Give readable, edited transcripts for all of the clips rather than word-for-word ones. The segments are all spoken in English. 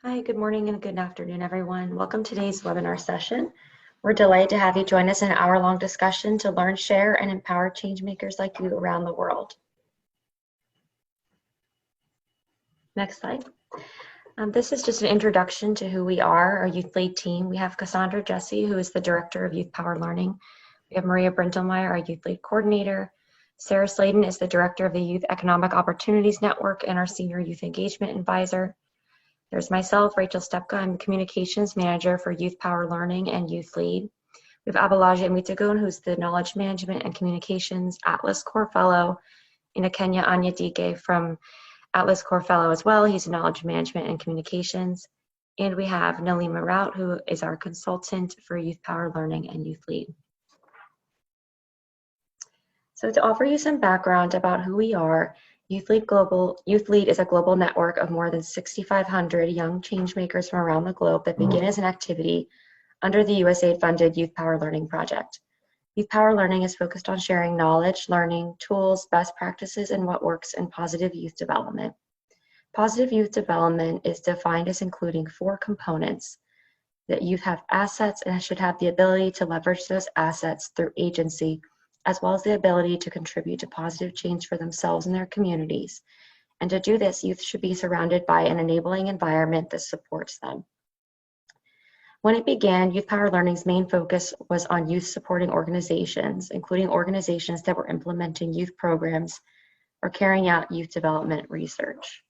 Hi, good morning and good afternoon, everyone. Welcome to today's webinar session. We're delighted to have you join us in an hour-long discussion to learn, share, and empower changemakers like you around the world. Next slide. This is just an introduction to who we are, our YouthLead team. We have Cassandra Jesse, who is the Director of Youth Power Learning. We have Maria Brintelmeyer, our YouthLead Coordinator. Sarah Sladen is the Director of the Youth Economic Opportunities Network and our Senior Youth Engagement Advisor. There's myself, Rachel Stepka. I'm the Communications Manager for Youth Power Learning and YouthLead. We have Abalaji Amitagun, who's the Knowledge Management and Communications Atlas Core Fellow, and Kenya Anyadike from Atlas Core Fellow as well. He's a Knowledge Management and Communications. And we have Nalima Rout, who is our consultant for Youth Power Learning and YouthLead. So to offer you some background about who we are, YouthLead is a global network of more than 6,500 young changemakers from around the globe that begin as an activity under the USAID-funded Youth Power Learning Project. Youth Power Learning is focused on sharing knowledge, learning, tools, best practices, and what works in positive youth development. Positive youth development is defined as including 4 components: that youth have assets and should have the ability to leverage those assets through agency, as well as the ability to contribute to positive change for themselves and their communities. And to do this, youth should be surrounded by an enabling environment that supports them. When it began, Youth Power Learning's main focus was on youth supporting organizations, including organizations that were implementing youth programs or carrying out youth development research.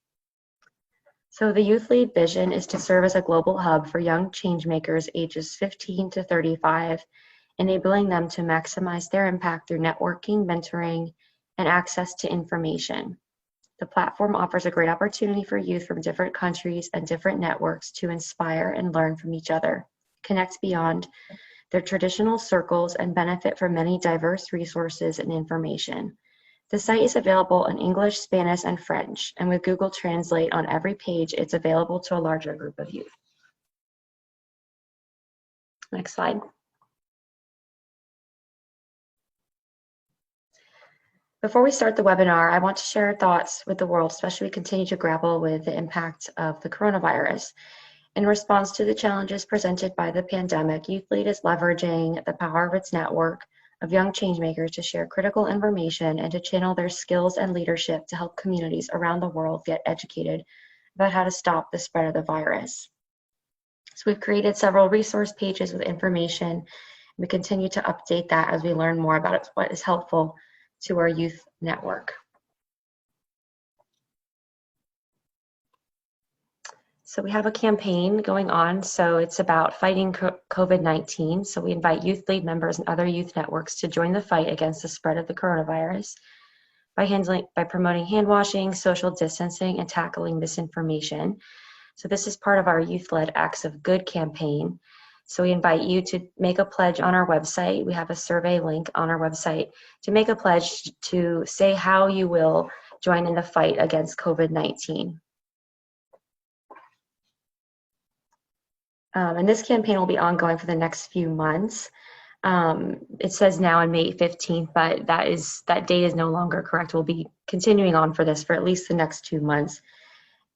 So the YouthLead vision is to serve as a global hub for young changemakers ages 15 to 35, enabling them to maximize their impact through networking, mentoring, and access to information. The platform offers a great opportunity for youth from different countries and different networks to inspire and learn from each other, connect beyond their traditional circles, and benefit from many diverse resources and information. The site is available in English, Spanish, and French, and with Google Translate on every page, it's available to a larger group of youth. Next slide. Before we start the webinar, I want to share our thoughts with the world, especially we continue to grapple with the impact of the coronavirus. In response to the challenges presented by the pandemic, YouthLead is leveraging the power of its network of young changemakers to share critical information and to channel their skills and leadership to help communities around the world get educated about how to stop the spread of the virus. So we've created several resource pages with information. We continue to update that as we learn more about what is helpful to our youth network. So we have a campaign going on. So it's about fighting COVID-19. So we invite YouthLead members and other youth networks to join the fight against the spread of the coronavirus by promoting hand washing, social distancing, and tackling misinformation. So this is part of our YouthLead Acts of Good campaign. So we invite you to make a pledge on our website. We have a survey link on our website to make a pledge to say how you will join in the fight against COVID-19. And this campaign will be ongoing for the next few months. It says now on May 15th, but that date is no longer correct. We'll be continuing on for this for at least the next 2 months.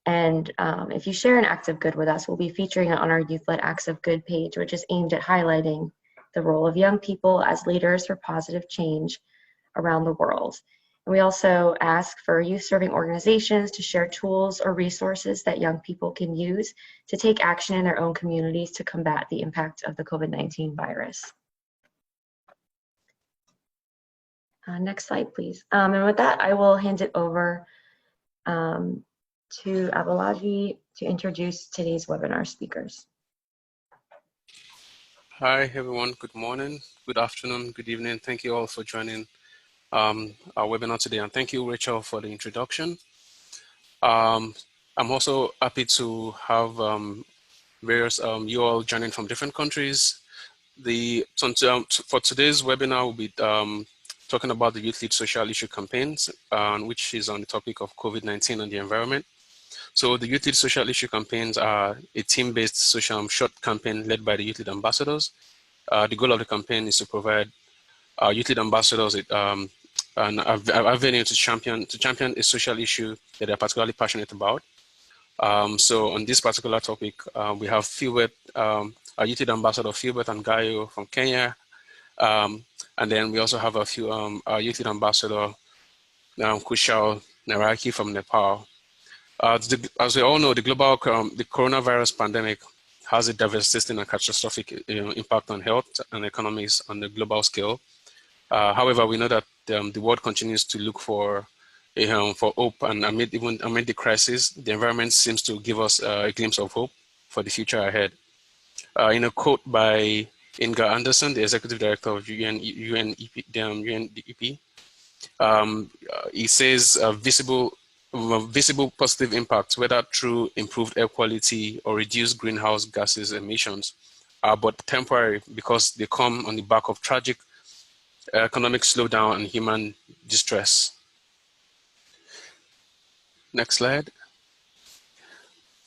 And if you share an act of good with us, we'll be featuring it on our YouthLead Acts of Good page, which is aimed at highlighting the role of young people as leaders for positive change around the world. And we also ask for youth-serving organizations to share tools or resources that young people can use to take action in their own communities to combat the impact of the COVID-19 virus. Next slide, please. And with that, I will hand it over to Abalaji to introduce today's webinar speakers. Hi, everyone. Good morning, good afternoon, good evening. Thank you all for joining our webinar today. And thank you, Rachel, for the introduction. I'm also happy to have various you all joining from different countries. For today's webinar, we'll be talking about the YouthLead Social Issue campaigns, which is on the topic of COVID-19 and the environment. So the YouthLead Social Issue campaigns are a team-based social short campaign led by the YouthLead Ambassadors. The goal of the campaign is to provide YouthLead Ambassadors an avenue to champion a social issue that they're particularly passionate about. So on this particular topic, we have Philbert, our YouthLead Ambassador Philbert and Gayo from Kenya. And then we also have a few, our YouthLead Ambassador, Kushal Naraki from Nepal. As we all know, the coronavirus pandemic has a devastating and catastrophic impact on health and economies on the global scale. However, we know that the world continues to look for hope, and amid the crisis, the environment seems to give us a glimpse of hope for the future ahead. In a quote by Inga Andersen, the executive director of UNEP, he says visible positive impacts, whether through improved air quality or reduced greenhouse gases emissions, are but temporary because they come on the back of tragic economic slowdown and human distress. Next slide.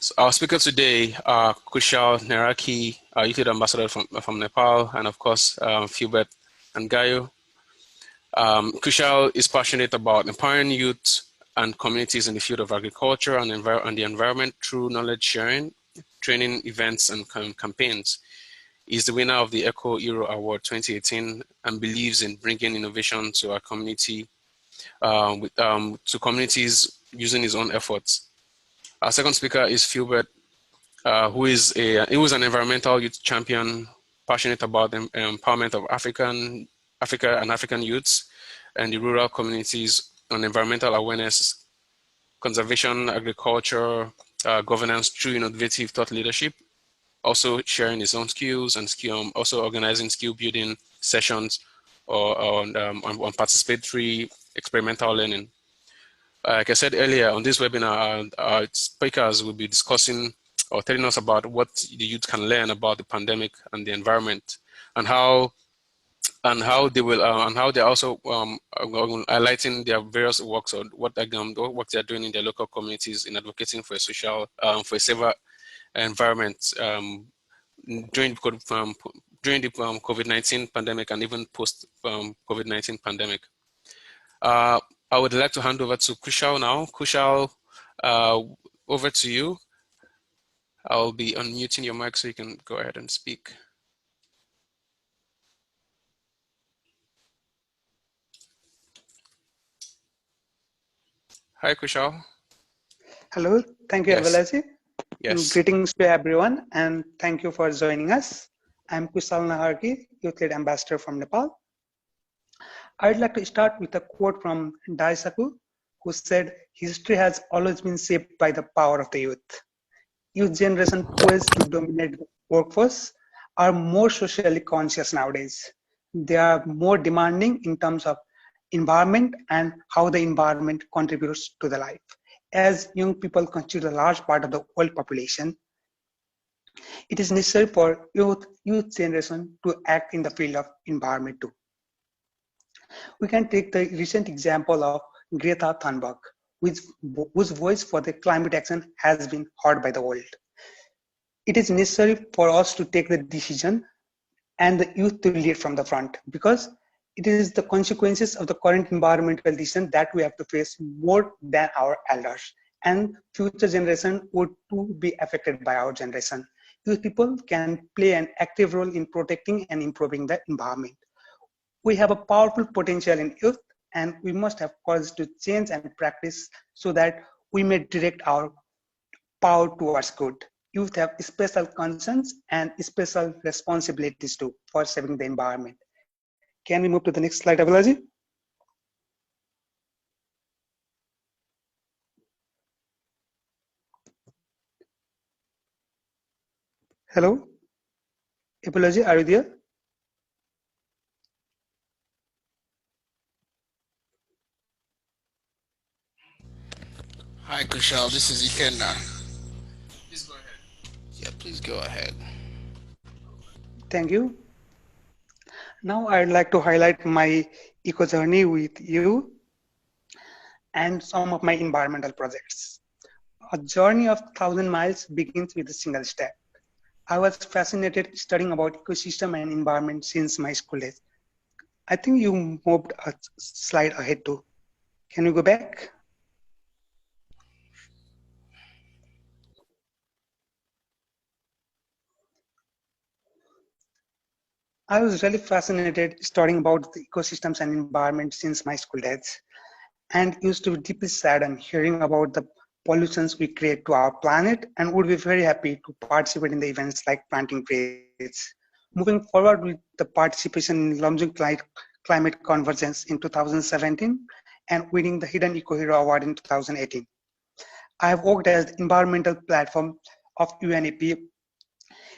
So our speaker today are Kushal Neraki, our YouthLead Ambassador from Nepal, and of course, Philbert and Gayo. Kushal is passionate about empowering youth and communities in the field of agriculture and the environment through knowledge sharing, training events, and campaigns. He's the winner of the Eco Hero Award 2018 and believes in bringing innovation to our community, to communities using his own efforts. Our second speaker is Philbert, who is an environmental youth champion, passionate about the empowerment of Africa and African youths and the rural communities on environmental awareness, conservation, agriculture, governance through innovative thought leadership, also sharing his own skills and also organizing skill building sessions on participatory experimental learning. Like I said earlier, on this webinar, our speakers will be discussing or telling us about what the youth can learn about the pandemic and the environment, and how they're also highlighting their various works or what work they're doing in their local communities in advocating for a for a safer environment during the COVID-19 pandemic and even post COVID-19 pandemic. I would like to hand over to Kushal now. Kushal, over to you. I'll be unmuting your mic so you can go ahead and speak. Hi, Kushal. Hello, thank you, Yes. Abelaji. Yes. Greetings to everyone, and thank you for joining us. I'm Kushal Naharki, YouthLead Ambassador from Nepal. I'd like to start with a quote from Daisaku, who said, "History has always been shaped by the power of the youth." Youth generation poised to dominate the workforce are more socially conscious nowadays. They are more demanding in terms of environment and how the environment contributes to the life. As young people constitute a large part of the world population, it is necessary for youth generation to act in the field of environment too. We can take the recent example of Greta Thunberg, whose voice for the climate action has been heard by the world. It is necessary for us to take the decision and the youth to lead from the front, because it is the consequences of the current environmental decision that we have to face more than our elders, and future generation would too be affected by our generation. Youth people can play an active role in protecting and improving the environment. We have a powerful potential in youth, and we must have courage to change and practice so that we may direct our power towards good. Youth have special concerns and special responsibilities too for saving the environment. Can we move to the next slide, Abelaji? Hello? Abelaji, are you there? Hi, Kushal. This is Ikenna. Please go ahead. Yeah, please go ahead. Thank you. Now I'd like to highlight my eco journey with you and some of my environmental projects. A journey of 1,000 miles begins with a single step. I was fascinated studying about ecosystem and environment since my school days. I think you moved a slide ahead too. Can you go back? I was really fascinated studying about the ecosystems and environment since my school days, and used to be deeply saddened hearing about the pollutions we create to our planet, and would be very happy to participate in the events like planting trees. Moving forward with the participation in Lomjung Climate Convergence in 2017 and winning the Hidden Eco Hero Award in 2018. I have worked as the environmental platform of UNEP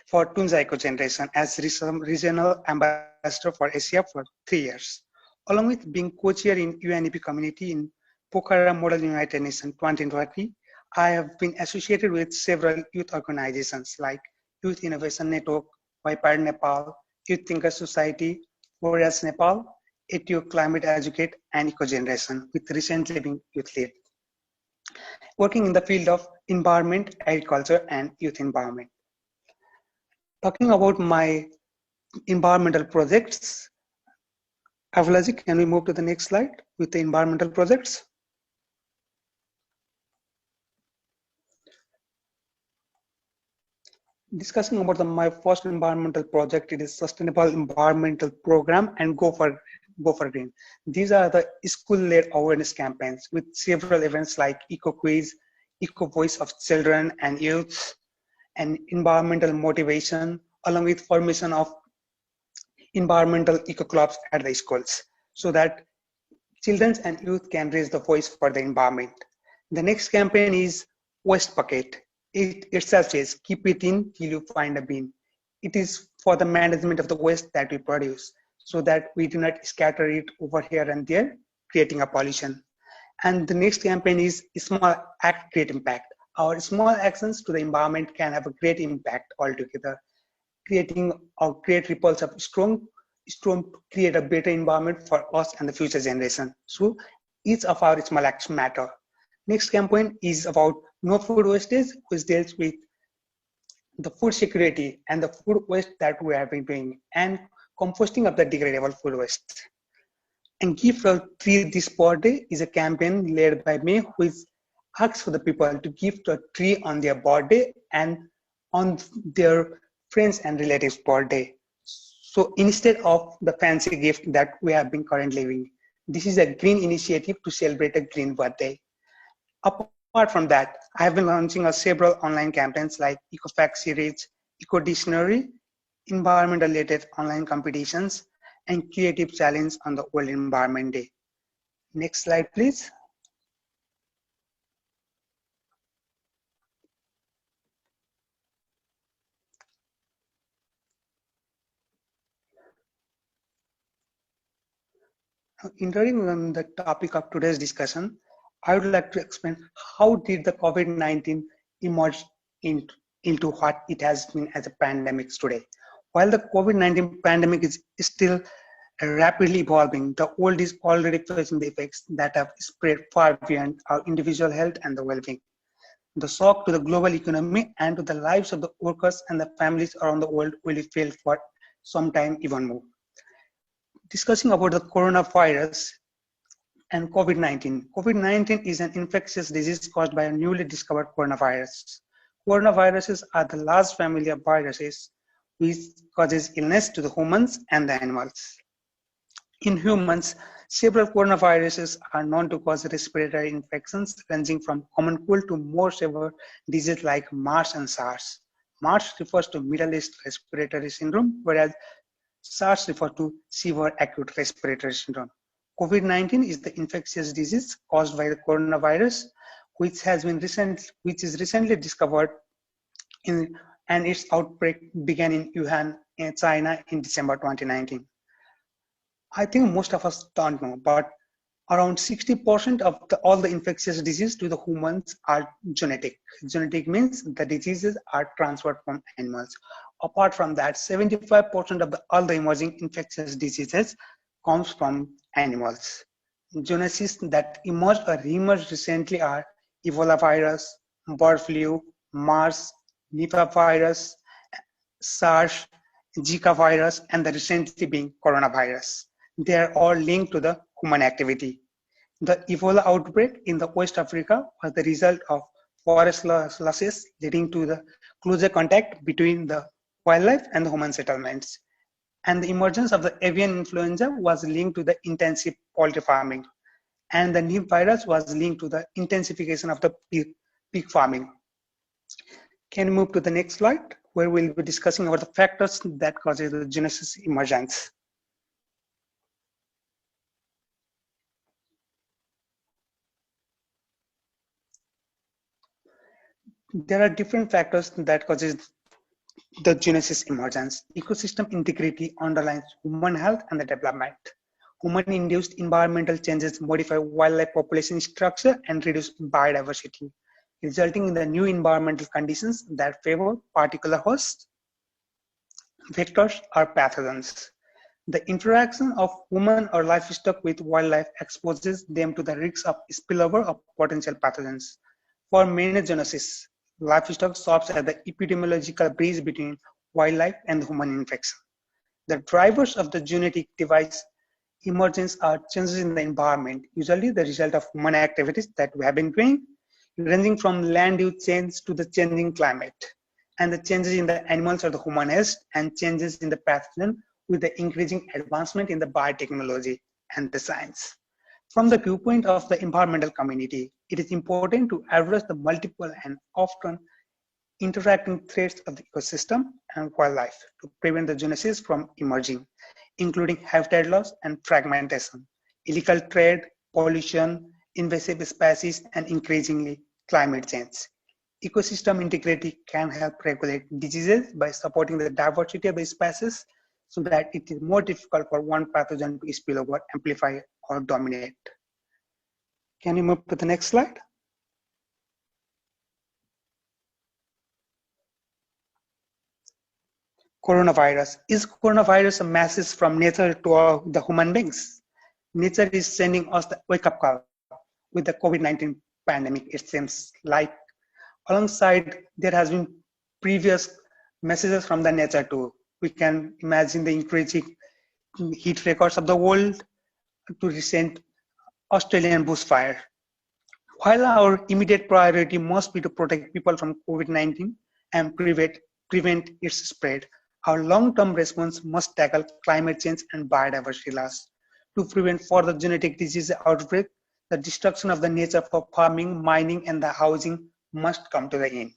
for Tunja Eco Generation as regional ambassador for Asia for 3 years. Along with being co-chair in UNEP community in Pokhara Model United Nations 2020, I have been associated with several youth organizations like Youth Innovation Network, Wiper Nepal, Youth Thinker Society, Warriors Nepal, ATO Climate Educate, and Eco Generation, with recently being YouthLead, working in the field of environment, agriculture, and youth empowerment. Talking about my environmental projects, Avlaji, can we move to the next slide with the environmental projects? Discussing about my first environmental project, it is Sustainable Environmental Program and Go for Green. These are the school-led awareness campaigns with several events like Eco Quiz, Eco Voice of Children and Youth, and environmental motivation, along with formation of environmental eco clubs at the schools, so that children and youth can raise the voice for the environment. The next campaign is Waste Bucket. It itself says, keep it in till you find a bin. It is for the management of the waste that we produce, so that we do not scatter it over here and there, creating a pollution. And the next campaign is Small Act, Great Impact. Our small actions to the environment can have a great impact altogether, creating or create ripples of strong to create a better environment for us and the future generation. So each of our small acts matter. Next campaign is about no food wastage, which deals with the food security and the food waste that we have been doing, and composting of the degradable food waste. And Gift a Tree This Birthday is a campaign led by me, which asks for the people to gift a tree on their birthday and on their friends and relatives' birthday. So instead of the fancy gift that we have been currently giving, this is a green initiative to celebrate a green birthday. Apart from that, I have been launching several online campaigns like EcoFact series, Eco Dictionary, environmental-related online competitions, and creative challenge on the World Environment Day. Next slide, please. Entering on the topic of today's discussion, I would like to explain how did the COVID-19 emerge into what it has been as a pandemic today. While the COVID-19 pandemic is still rapidly evolving, the world is already facing the effects that have spread far beyond our individual health and the well-being. The shock to the global economy and to the lives of the workers and the families around the world will be felt for some time even more. Discussing about the coronavirus and COVID-19. COVID-19 is an infectious disease caused by a newly discovered coronavirus. Coronaviruses are the large family of viruses which causes illness to the humans and the animals. In humans, several coronaviruses are known to cause respiratory infections ranging from common cold to more severe diseases like MERS and SARS. MERS refers to Middle East Respiratory Syndrome, whereas SARS refers to Severe Acute Respiratory Syndrome. COVID-19 is the infectious disease caused by the coronavirus, which is recently discovered and its outbreak began in Wuhan, China in December 2019. I think most of us don't know, but around 60% of all the infectious diseases to the humans are genetic. Genetic means the diseases are transferred from animals. Apart from that, 75% of all the emerging infectious diseases comes from animals. Zoonosis that emerged or re-emerged recently are Ebola virus, bird flu, MERS, Nipah virus, SARS, Zika virus, and the recently being coronavirus. They are all linked to the human activity. The Ebola outbreak in the West Africa was the result of forest losses leading to the closer contact between the wildlife and the human settlements. And the emergence of the avian influenza was linked to the intensive poultry farming. And the Nip virus was linked to the intensification of the pig farming. Can you move to the next slide, where we'll be discussing about the factors that causes the zoonosis emergence. There are different factors that causes the zoonosis emergence. Ecosystem integrity underlines human health and the development. Human-induced environmental changes modify wildlife population structure and reduce biodiversity, resulting in the new environmental conditions that favor particular hosts, vectors, or pathogens. The interaction of human or livestock with wildlife exposes them to the risks of spillover of potential pathogens. For many zoonosis, livestock serves as the epidemiological bridge between wildlife and human infection. The drivers of the zoonotic device emergence are changes in the environment, usually the result of human activities that we have been doing, ranging from land use change to the changing climate, and the changes in the animals or the human host, and changes in the pathogen with the increasing advancement in the biotechnology and the science. From the viewpoint of the environmental community, it is important to address the multiple and often interacting threats of the ecosystem and wildlife to prevent the zoonosis from emerging, including habitat loss and fragmentation, illegal trade, pollution, invasive species, and increasingly climate change. Ecosystem integrity can help regulate diseases by supporting the diversity of the species so that it is more difficult for one pathogen to spill over, amplify, or dominate. Can you move to the next slide? Coronavirus. Is coronavirus a message from nature to the human beings? Nature is sending us the wake-up call with the COVID-19 pandemic, it seems like. Alongside, there has been previous messages from the nature too. We can imagine the increasing heat records of the world to recent Australian bushfire. While our immediate priority must be to protect people from COVID-19 and prevent its spread, our long-term response must tackle climate change and biodiversity loss. To prevent further genetic disease outbreak, the destruction of the nature for farming, mining, and the housing must come to the end.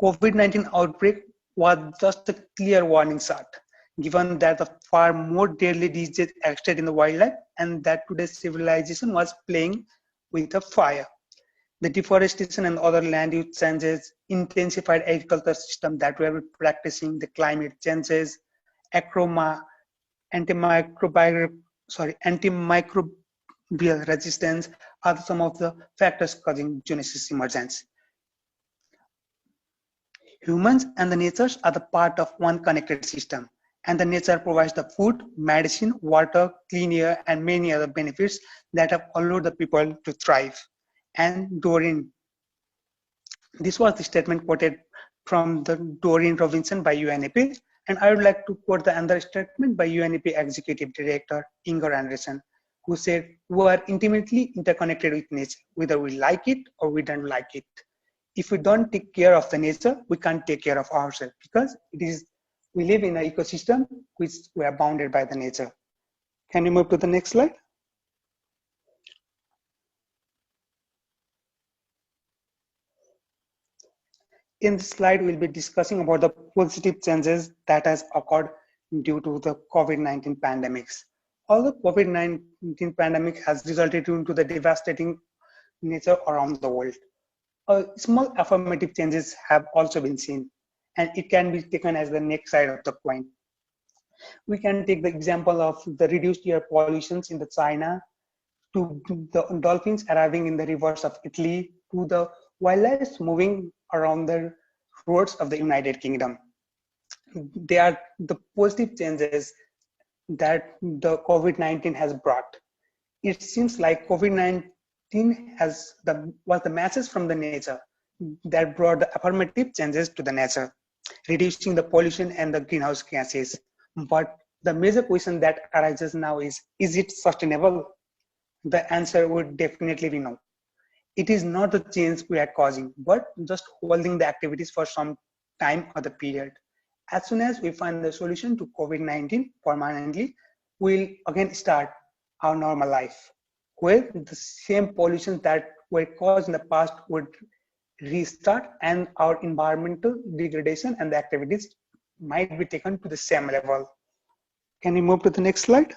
COVID-19 outbreak was just a clear warning shot, given that the far more deadly disease existed in the wildlife and that today's civilization was playing with a fire. The deforestation and other land use changes, intensified agriculture system that we are practicing, the climate changes, antimicrobial resistance are some of the factors causing zoonosis emergence. Humans and the nature are the part of one connected system, and the nature provides the food, medicine, water, clean air, and many other benefits that have allowed the people to thrive. And Doreen, this was the statement quoted from the Doreen Robinson by UNEP, and I would like to quote the another statement by UNEP Executive Director Inger Andersen, who said, "We are intimately interconnected with nature, whether we like it or we don't like it. If we don't take care of the nature, we can't take care of ourselves because we live in an ecosystem which we are bounded by the nature." Can you move to the next slide? In this slide, we'll be discussing about the positive changes that has occurred due to the COVID-19 pandemics. Although COVID-19 pandemic has resulted into the devastating nature around the world, small affirmative changes have also been seen, and it can be taken as the next side of the coin. We can take the example of the reduced air pollutions in the China, to the dolphins arriving in the rivers of Italy, to the wildlife moving around the roads of the United Kingdom. They are the positive changes that the COVID-19 has brought. It seems like COVID-19 was the message from the nature that brought the affirmative changes to the nature, reducing the pollution and the greenhouse gases. But the major question that arises now is it sustainable? The answer would definitely be no. It is not the change we are causing, but just holding the activities for some time or the period. As soon as we find the solution to COVID-19 permanently, we'll again start our normal life, where the same pollutions that were caused in the past would restart, and our environmental degradation and the activities might be taken to the same level. Can we move to the next slide?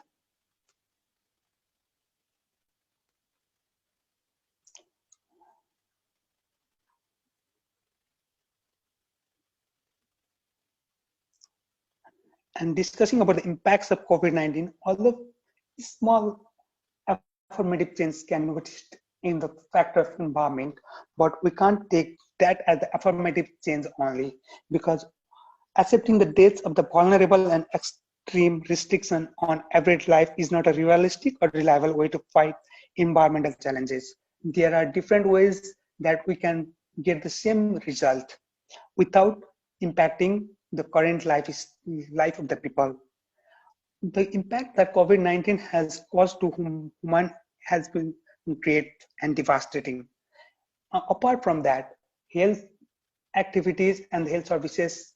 And discussing about the impacts of COVID-19, although small affirmative change can be noticed in the factor of environment, but we can't take that as the affirmative change only, because accepting the deaths of the vulnerable and extreme restriction on average life is not a realistic or reliable way to fight environmental challenges. There are different ways that we can get the same result without impacting the current life of the people. The impact that COVID-19 has caused to human has been great and devastating. Apart from that, health activities and health services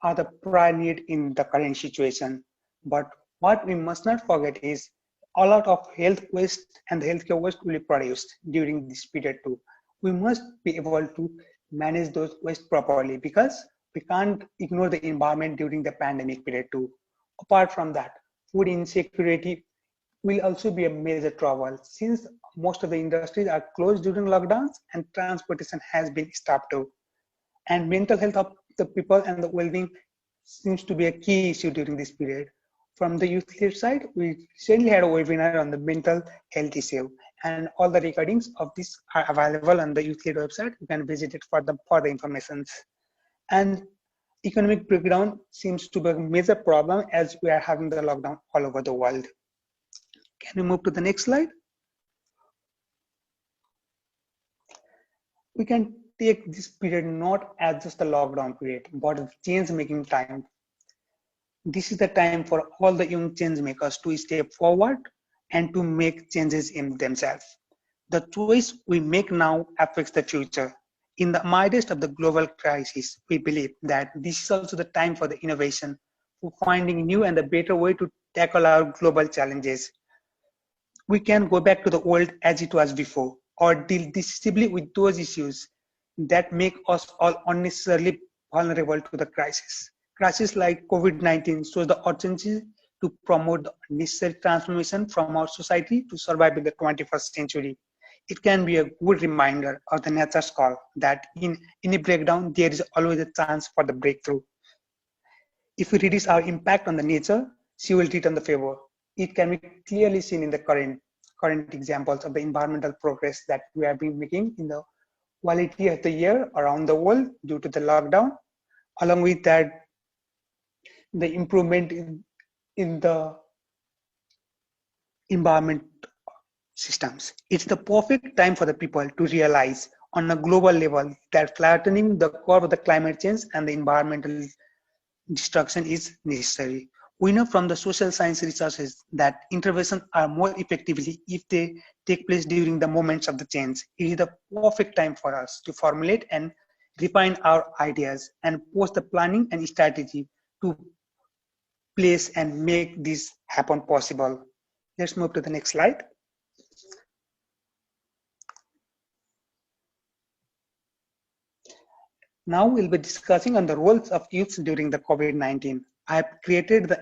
are the prior need in the current situation. But what we must not forget is a lot of health waste and healthcare waste will be produced during this period too. We must be able to manage those waste properly, because we can't ignore the environment during the pandemic period too. Apart from that, food insecurity will also be a major trouble, since most of the industries are closed during lockdowns and transportation has been stopped too. And mental health of the people and the well-being seems to be a key issue during this period. From the YouthLead side, we recently had a webinar on the mental health issue, and all the recordings of this are available on the YouthLead website. You can visit it for the information. And economic breakdown seems to be a major problem as we are having the lockdown all over the world. Can we move to the next slide? We can take this period not as just a lockdown period, but a change-making time. This is the time for all the young change makers to step forward and to make changes in themselves. The choice we make now affects the future. In the midst of the global crisis, we believe that this is also the time for the innovation, for finding new and a better way to tackle our global challenges. We can go back to the world as it was before, or deal decisively with those issues that make us all unnecessarily vulnerable to the crisis. Crises like COVID-19 shows the urgency to promote the necessary transformation from our society to survive in the 21st century. It can be a good reminder of the nature's call that in any breakdown, there is always a chance for the breakthrough. If we reduce our impact on the nature, she will return the favor. It can be clearly seen in the current examples of the environmental progress that we have been making in the quality of the air around the world due to the lockdown. Along with that, the improvement in the environment systems. It's the perfect time for the people to realize on a global level that flattening the curve of the climate change and the environmental destruction is necessary. We know from the social science researches that interventions are more effectively if they take place during the moments of the change. It is the perfect time for us to formulate and refine our ideas and post the planning and strategy to place and make this happen possible. Let's move to the next slide. Now we'll be discussing on the roles of youths during the COVID-19. I have created the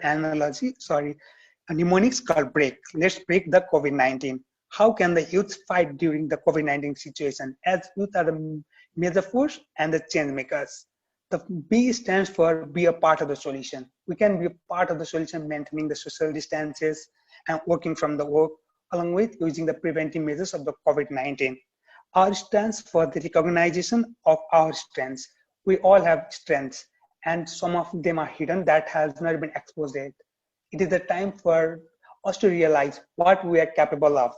mnemonics called break. Let's break the COVID-19. How can the youths fight during the COVID-19 situation, as youth are the major force and the change makers? The B stands for be a part of the solution. We can be a part of the solution, maintaining the social distances and working from the work, along with using the preventive measures of the COVID-19. R stands for the recognition of our strengths. We all have strengths, and some of them are hidden that has not been exposed yet. It is the time for us to realize what we are capable of.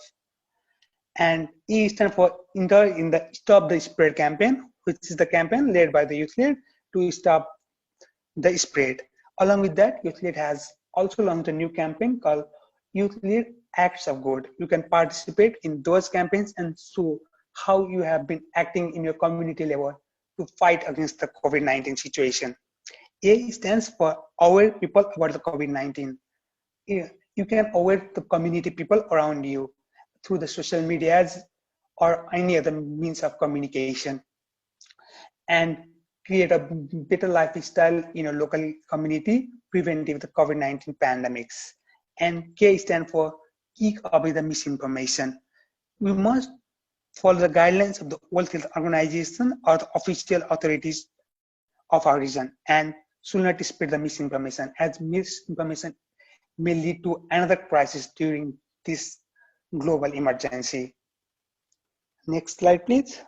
And E stands for enter in the Stop the Spread campaign, which is the campaign led by the YouthLead to stop the spread. Along with that, YouthLead has also launched a new campaign called YouthLead Acts of Good. You can participate in those campaigns and show how you have been acting in your community level to fight against the COVID-19 situation. A stands for aware people about the COVID-19. You can aware the community people around you through the social medias or any other means of communication, and create a better lifestyle in a local community preventive the COVID-19 pandemics. And K stands for keep away the misinformation. We must follow the guidelines of the World Health Organization or the official authorities of our region, and should not spread the misinformation, as misinformation may lead to another crisis during this global emergency. Next slide, please.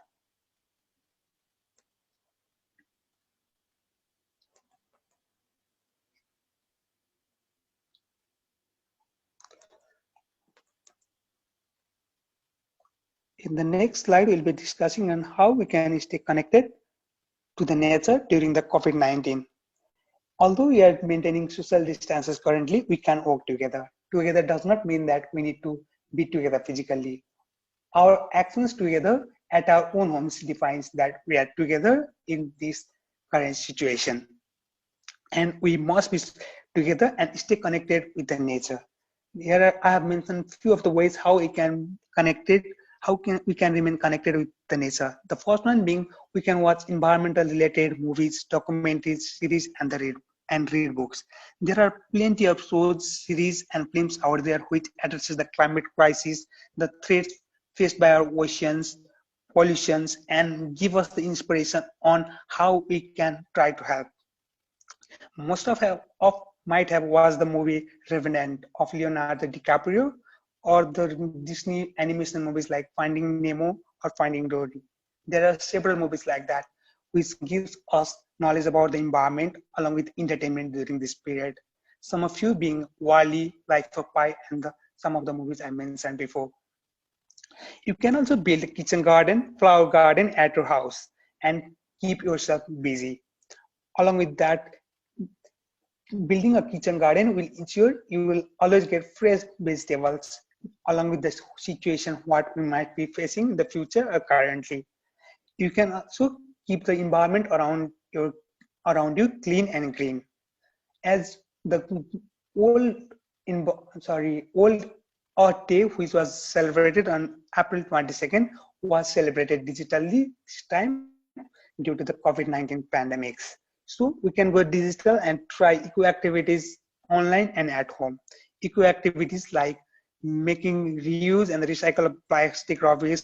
In the next slide, we'll be discussing on how we can stay connected to the nature during the COVID-19. Although we are maintaining social distances currently, we can work together. Together does not mean that we need to be together physically. Our actions together at our own homes defines that we are together in this current situation. And we must be together and stay connected with the nature. Here I have mentioned few of the ways how we can we can remain connected with the nature. The first one being we can watch environmental related movies, documentaries, series, and read books. There are plenty of shows, series, and films out there which addresses the climate crisis, the threats faced by our oceans, pollutions, and give us the inspiration on how we can try to help. Most of might have watched the movie Revenant of Leonardo DiCaprio, or the Disney animation movies like Finding Nemo or Finding Dory. There are several movies like that, which gives us knowledge about the environment along with entertainment during this period. Some of you being Wall-E, Life of Pi, and some of the movies I mentioned before. You can also build a kitchen garden, flower garden at your house and keep yourself busy. Along with that, building a kitchen garden will ensure you will always get fresh vegetables along with the situation what we might be facing in the future or currently. You can also keep the environment around you clean and green. As the old Earth Day, which was celebrated on April 22nd, was celebrated digitally this time due to the COVID-19 pandemics. So we can go digital and try eco activities online and at home. Eco activities like making reuse and recycle plastic rubbish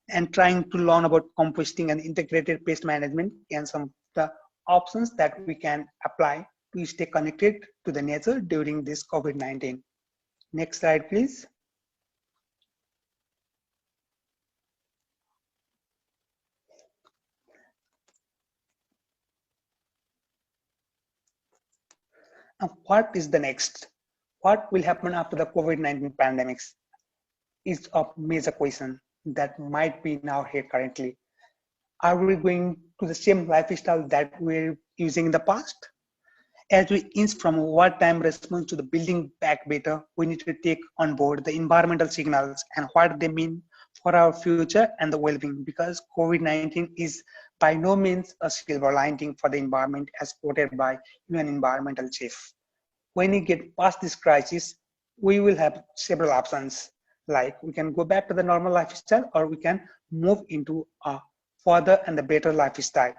and trying to learn about composting and integrated pest management and some of the options that we can apply to stay connected to the nature during this COVID-19. Next slide, please. Now, what is the next? What will happen after the COVID-19 pandemics is a major question that might be in our head currently. Are we going to the same lifestyle that we're using in the past? As we inch from wartime response to the building back better, we need to take on board the environmental signals and what they mean for our future and the well-being, because COVID-19 is by no means a silver lining for the environment as quoted by UN environmental chief. When we get past this crisis, we will have several options, like we can go back to the normal lifestyle or we can move into a further and a better lifestyle.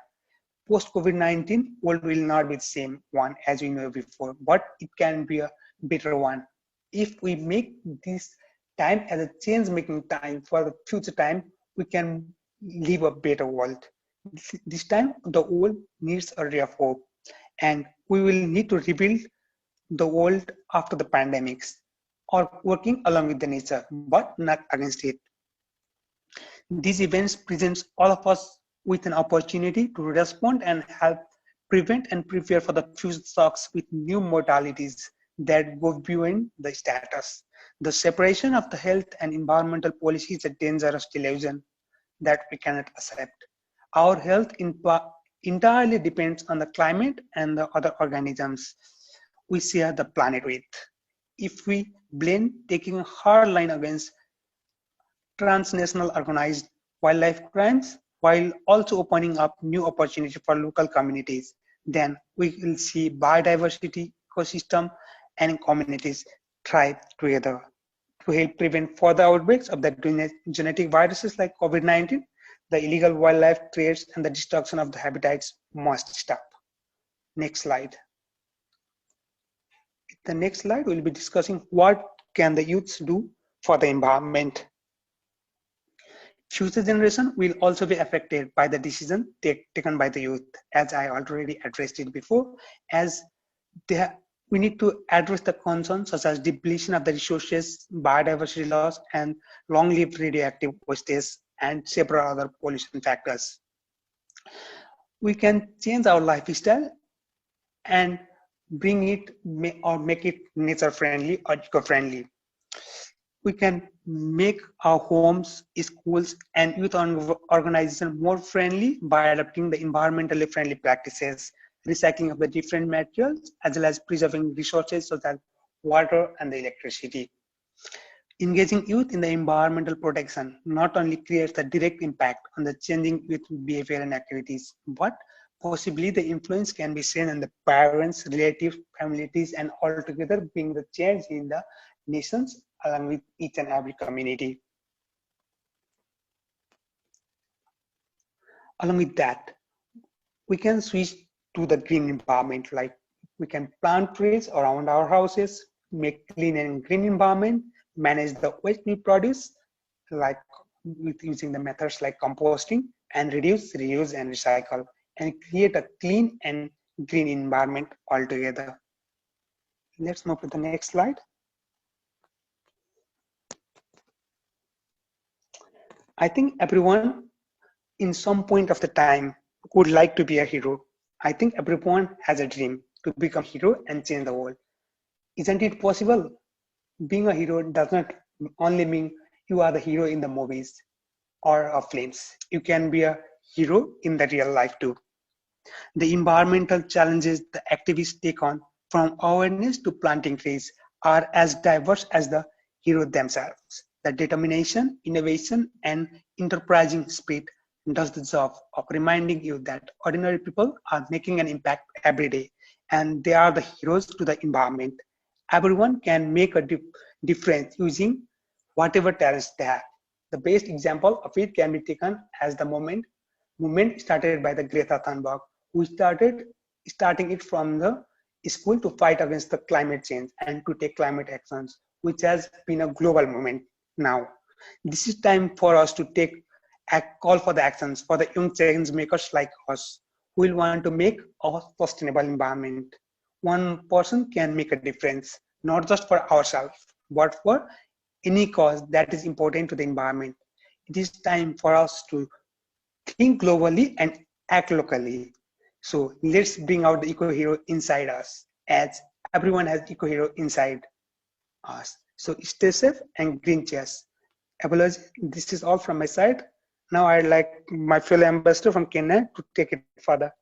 Post COVID-19 world will not be the same one as we know before, but it can be a better one. If we make this time as a change-making time for the future time, we can live a better world. This time, the world needs a ray of hope, and we will need to rebuild the world after the pandemics, or working along with the nature, but not against it. These events present all of us with an opportunity to respond and help prevent and prepare for the future shocks with new modalities that go beyond the status. The separation of the health and environmental policy is a dangerous delusion that we cannot accept. Our health entirely depends on the climate and the other organisms we share the planet with. If we blend taking a hard line against transnational organized wildlife crimes while also opening up new opportunities for local communities, then we will see biodiversity, ecosystem, and communities thrive together. To help prevent further outbreaks of the genetic viruses like COVID-19, the illegal wildlife trades and the destruction of the habitats must stop. Next slide. The next slide will be discussing what can the youths do for the environment. Future generation will also be affected by the decision taken by the youth, as I already addressed it before, as we need to address the concerns such as depletion of the resources, biodiversity loss, and long-lived radioactive wastage, and several other pollution factors. We can change our lifestyle and bring it or make it nature friendly or eco-friendly. We can make our homes, schools, and youth organizations more friendly by adopting the environmentally friendly practices, recycling of the different materials, as well as preserving resources such as water and the electricity. Engaging youth in the environmental protection not only creates a direct impact on the changing youth behavior and activities, but possibly the influence can be seen on the parents, relatives, families, and altogether being the change in the nations along with each and every community. Along with that, we can switch to the green environment, like we can plant trees around our houses, make clean and green environment, manage the waste we produce, like with using the methods like composting, and reduce, reuse, and recycle, and create a clean and green environment altogether. Let's move to the next slide. I think everyone in some point of the time would like to be a hero. I think everyone has a dream to become a hero and change the world. Isn't it possible? Being a hero does not only mean you are the hero in the movies or of films. You can be a hero in the real life too. The environmental challenges the activists take on, from awareness to planting trees, are as diverse as the heroes themselves. The determination, innovation, and enterprising spirit does the job of reminding you that ordinary people are making an impact every day, and they are the heroes to the environment. Everyone can make a difference using whatever talents they have. The best example of it can be taken as the movement started by the Greta Thunberg, who starting it from the school to fight against the climate change and to take climate actions, which has been a global movement now. This is time for us to take a call for the actions for the young change makers like us who will want to make a sustainable environment. One person can make a difference, not just for ourselves, but for any cause that is important to the environment. It is time for us to think globally and act locally. So let's bring out the eco-hero inside us, as everyone has eco-hero inside us. So stay safe and green cheers. Apology, this is all from my side. Now I'd like my fellow ambassador from Kenya to take it further.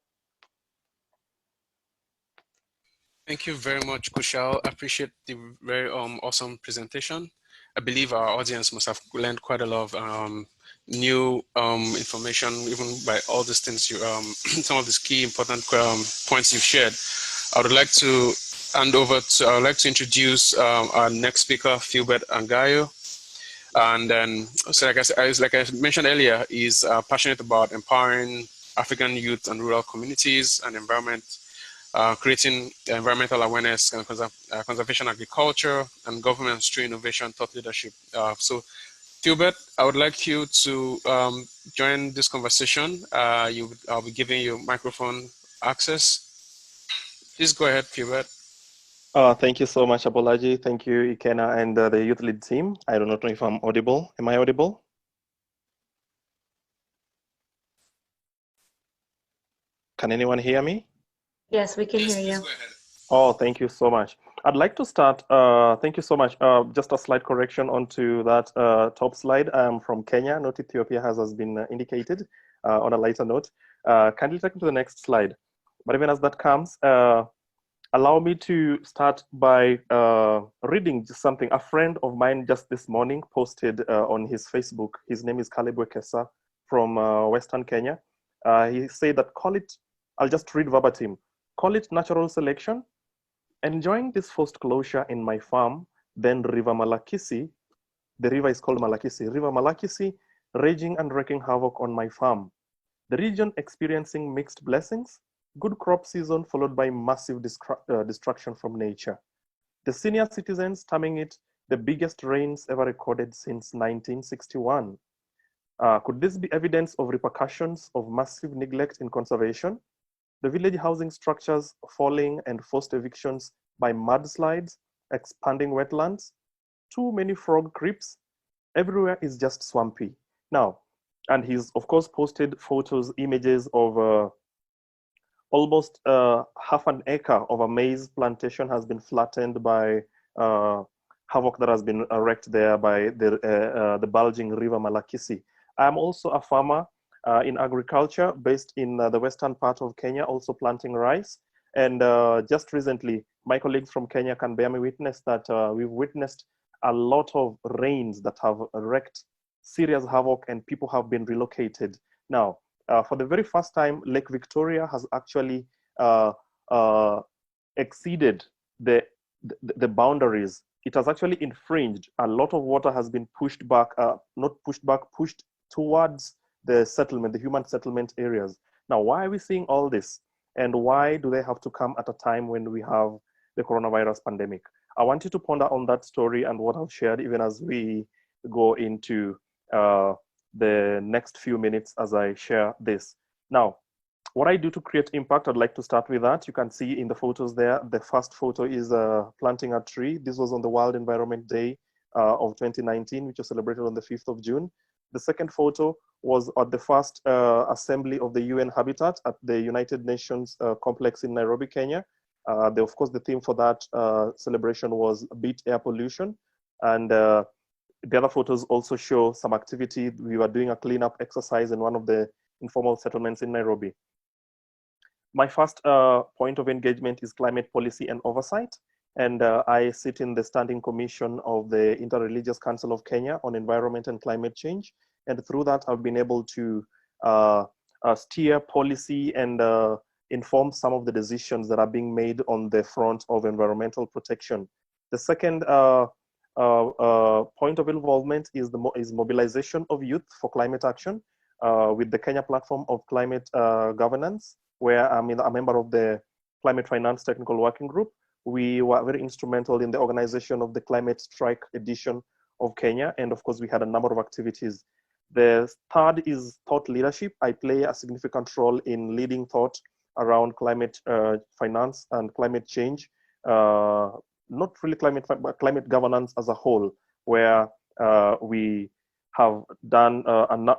Thank you very much, Kushal. I appreciate the very awesome presentation. I believe our audience must have learned quite a lot of new information, even by all these things you, some of these key important points you've shared. I would like to hand over to, I would like to introduce our next speaker, Philbert Angayo. And then, so like I mentioned earlier, he's passionate about empowering African youth and rural communities and environment, creating environmental awareness and conservation agriculture and governments through innovation, thought leadership. So Philbert, I would like you to join this conversation. I'll be giving you microphone access. Please go ahead, Philbert. Thank you so much, Apolaji. Thank you, Ikena, and the YouthLead team. I don't know if I'm audible. Am I audible? Can anyone hear me? Yes, we can hear you. Go ahead. Oh, thank you so much. I'd like to start, thank you so much. Just a slight correction onto that top slide. I'm from Kenya, not Ethiopia, as has been indicated on a lighter note. Kindly take me to the next slide. But even as that comes, allow me to start by reading just something. A friend of mine just this morning posted on his Facebook. His name is Caleb Wekesa from Western Kenya. He said that, call it, I'll just read verbatim. Call it natural selection. Enjoying this forced closure in my farm, then River Malakisi, the river is called Malakisi, River Malakisi, raging and wreaking havoc on my farm. The region experiencing mixed blessings, good crop season followed by massive destruction from nature. The senior citizens terming it the biggest rains ever recorded since 1961. Could this be evidence of repercussions of massive neglect in conservation? The village housing structures falling and forced evictions by mudslides, expanding wetlands, too many frog creeps, everywhere is just swampy. Now, and he's of course posted photos, images of almost half an acre of a maize plantation has been flattened by havoc that has been wreaked there by the bulging River Malakisi. I'm also a farmer in agriculture based in the western part of Kenya, also planting rice. And just recently, my colleagues from Kenya can bear me witness that we've witnessed a lot of rains that have wreaked serious havoc and people have been relocated. Now, for the very first time, Lake Victoria has actually exceeded the boundaries. It has actually infringed. A lot of water has been pushed back, not pushed back, pushed towards the settlement, the human settlement areas. Now, why are we seeing all this? And why do they have to come at a time when we have the coronavirus pandemic? I want you to ponder on that story and what I've shared, even as we go into the next few minutes as I share this. Now, what I do to create impact, I'd like to start with that. You can see in the photos there, the first photo is planting a tree. This was on the World Environment Day of 2019, which was celebrated on the 5th of June. The second photo was at the first assembly of the UN Habitat at the United Nations complex in Nairobi, Kenya. Of course, the theme for that celebration was Beat Air Pollution. And the other photos also show some activity. We were doing a cleanup exercise in one of the informal settlements in Nairobi. My first point of engagement is climate policy and oversight. And I sit in the Standing Commission of the Interreligious Council of Kenya on Environment and Climate Change. And through that, I've been able to steer policy and inform some of the decisions that are being made on the front of environmental protection. The second point of involvement is mobilization of youth for climate action with the Kenya Platform of Climate Governance, where I'm a member of the Climate Finance Technical Working Group. We were very instrumental in the organization of the Climate Strike edition of Kenya. And of course, we had a number of activities. The third is thought leadership. I play a significant role in leading thought around climate finance and climate change. Not really climate, but climate governance as a whole, where we have done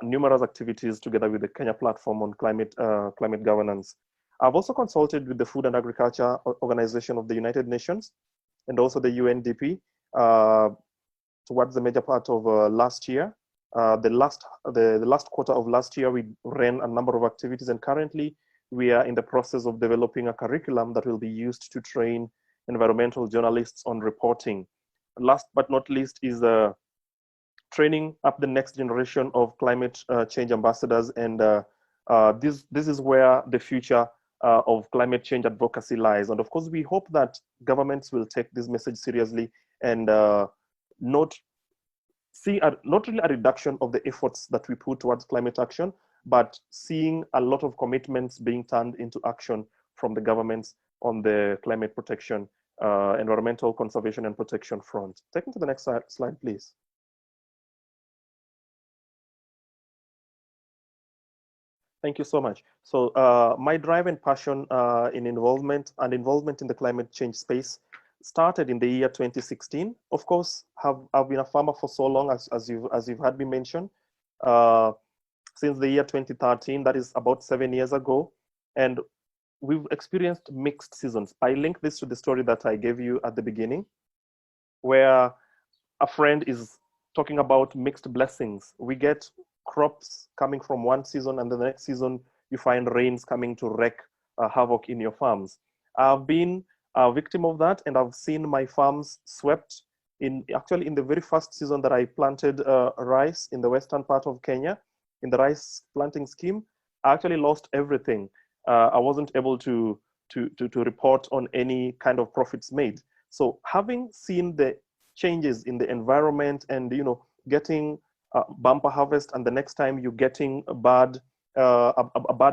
numerous activities together with the Kenya Platform on climate governance. I've also consulted with the Food and Agriculture Organization of the United Nations and also the UNDP towards the major part of last year. The last quarter of last year, we ran a number of activities, and currently we are in the process of developing a curriculum that will be used to train environmental journalists on reporting. Last but not least is training up the next generation of climate change ambassadors, and this is where the future of climate change advocacy lies. And of course, we hope that governments will take this message seriously and not really a reduction of the efforts that we put towards climate action, but seeing a lot of commitments being turned into action from the governments on the climate protection, environmental conservation and protection front. Take me to the next slide, please. Thank you so much. So my drive and passion in involvement in the climate change space started in the year 2016. Of course, I've been a farmer for so long, as you've had me mention, since the year 2013. That is about 7 years ago, and we've experienced mixed seasons. I link this to the story that I gave you at the beginning, where a friend is talking about mixed blessings. We get crops coming from one season, and then the next season you find rains coming to wreak havoc in your farms. I've been a victim of that, and I've seen my farms swept actually in the very first season that I planted rice in the western part of Kenya. In the rice planting scheme, I actually lost everything. I wasn't able to to report on any kind of profits made. So having seen the changes in the environment and getting bumper harvest, and the next time you're getting a bad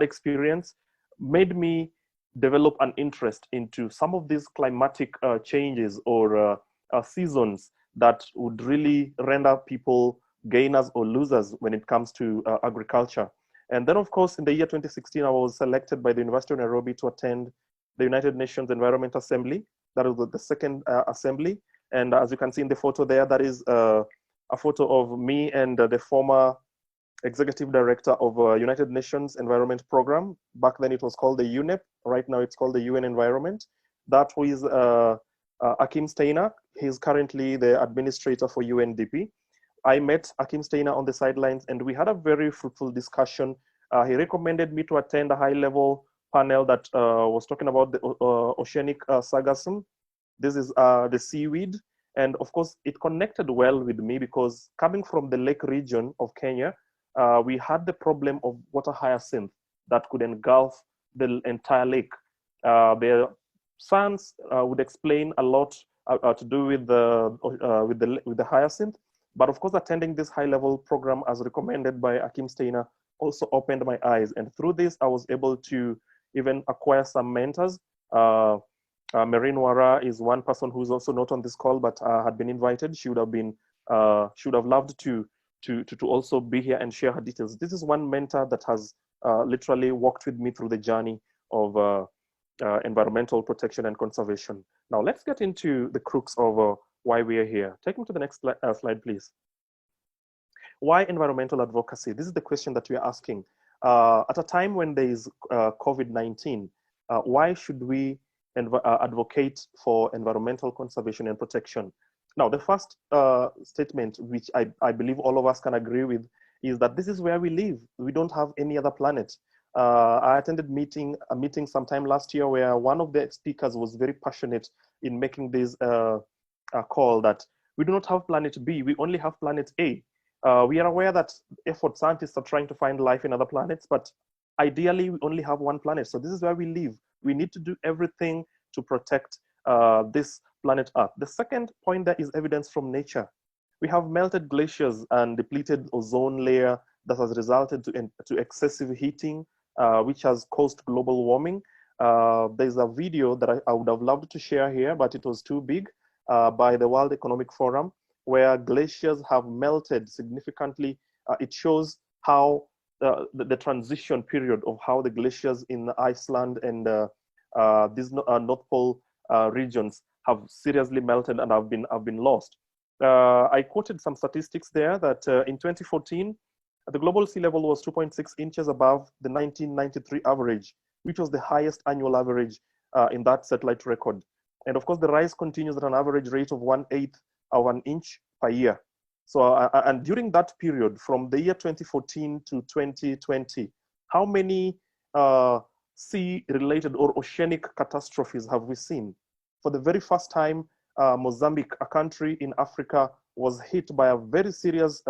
experience, made me develop an interest into some of these climatic changes or seasons that would really render people gainers or losers when it comes to agriculture. And then, of course, in the year 2016, I was selected by the University of Nairobi to attend the United Nations Environment Assembly. That was the second assembly. And as you can see in the photo there, that is a photo of me and the former executive director of United Nations Environment Program. Back then it was called the UNEP. Right now it's called the UN Environment. That was Akim Steiner. He's currently the administrator for UNDP. I met Akim Steiner on the sidelines and we had a very fruitful discussion. He recommended me to attend a high-level panel that was talking about the oceanic sargassum. This is the seaweed. And of course, it connected well with me because coming from the lake region of Kenya, we had the problem of water hyacinth that could engulf the entire lake. Their science would explain a lot to do with the hyacinth. But of course, attending this high-level program as recommended by Akim Steiner also opened my eyes. And through this, I was able to even acquire some mentors. Marine Wara is one person who's also not on this call, but had been invited. She would have loved to also be here and share her details. This is one mentor that has literally walked with me through the journey of environmental protection and conservation. Now let's get into the crux of why we are here. Take me to the next slide, please. Why environmental advocacy? This is the question that we are asking. At a time when there is COVID-19, why should we advocate for environmental conservation and protection? Now, the first statement, which I believe all of us can agree with, is that this is where we live. We don't have any other planet. I attended a meeting sometime last year where one of the speakers was very passionate in making this call that we do not have planet B, we only have planet A. We are aware that scientists are trying to find life in other planets, but ideally we only have one planet. So this is where we live. We need to do everything to protect this planet Earth. The second point there is evidence from nature. We have melted glaciers and depleted ozone layer that has resulted to excessive heating, which has caused global warming. There's a video that I would have loved to share here, but it was too big, by the World Economic Forum, where glaciers have melted significantly. It shows how the transition period of how the glaciers in Iceland and these North Pole regions have seriously melted and have been lost. I quoted some statistics there that in 2014, the global sea level was 2.6 inches above the 1993 average, which was the highest annual average in that satellite record. And of course, the rise continues at an average rate of 1/8 of an inch per year. So, and during that period, from the year 2014 to 2020, how many sea-related or oceanic catastrophes have we seen? For the very first time, Mozambique, a country in Africa, was hit by a very serious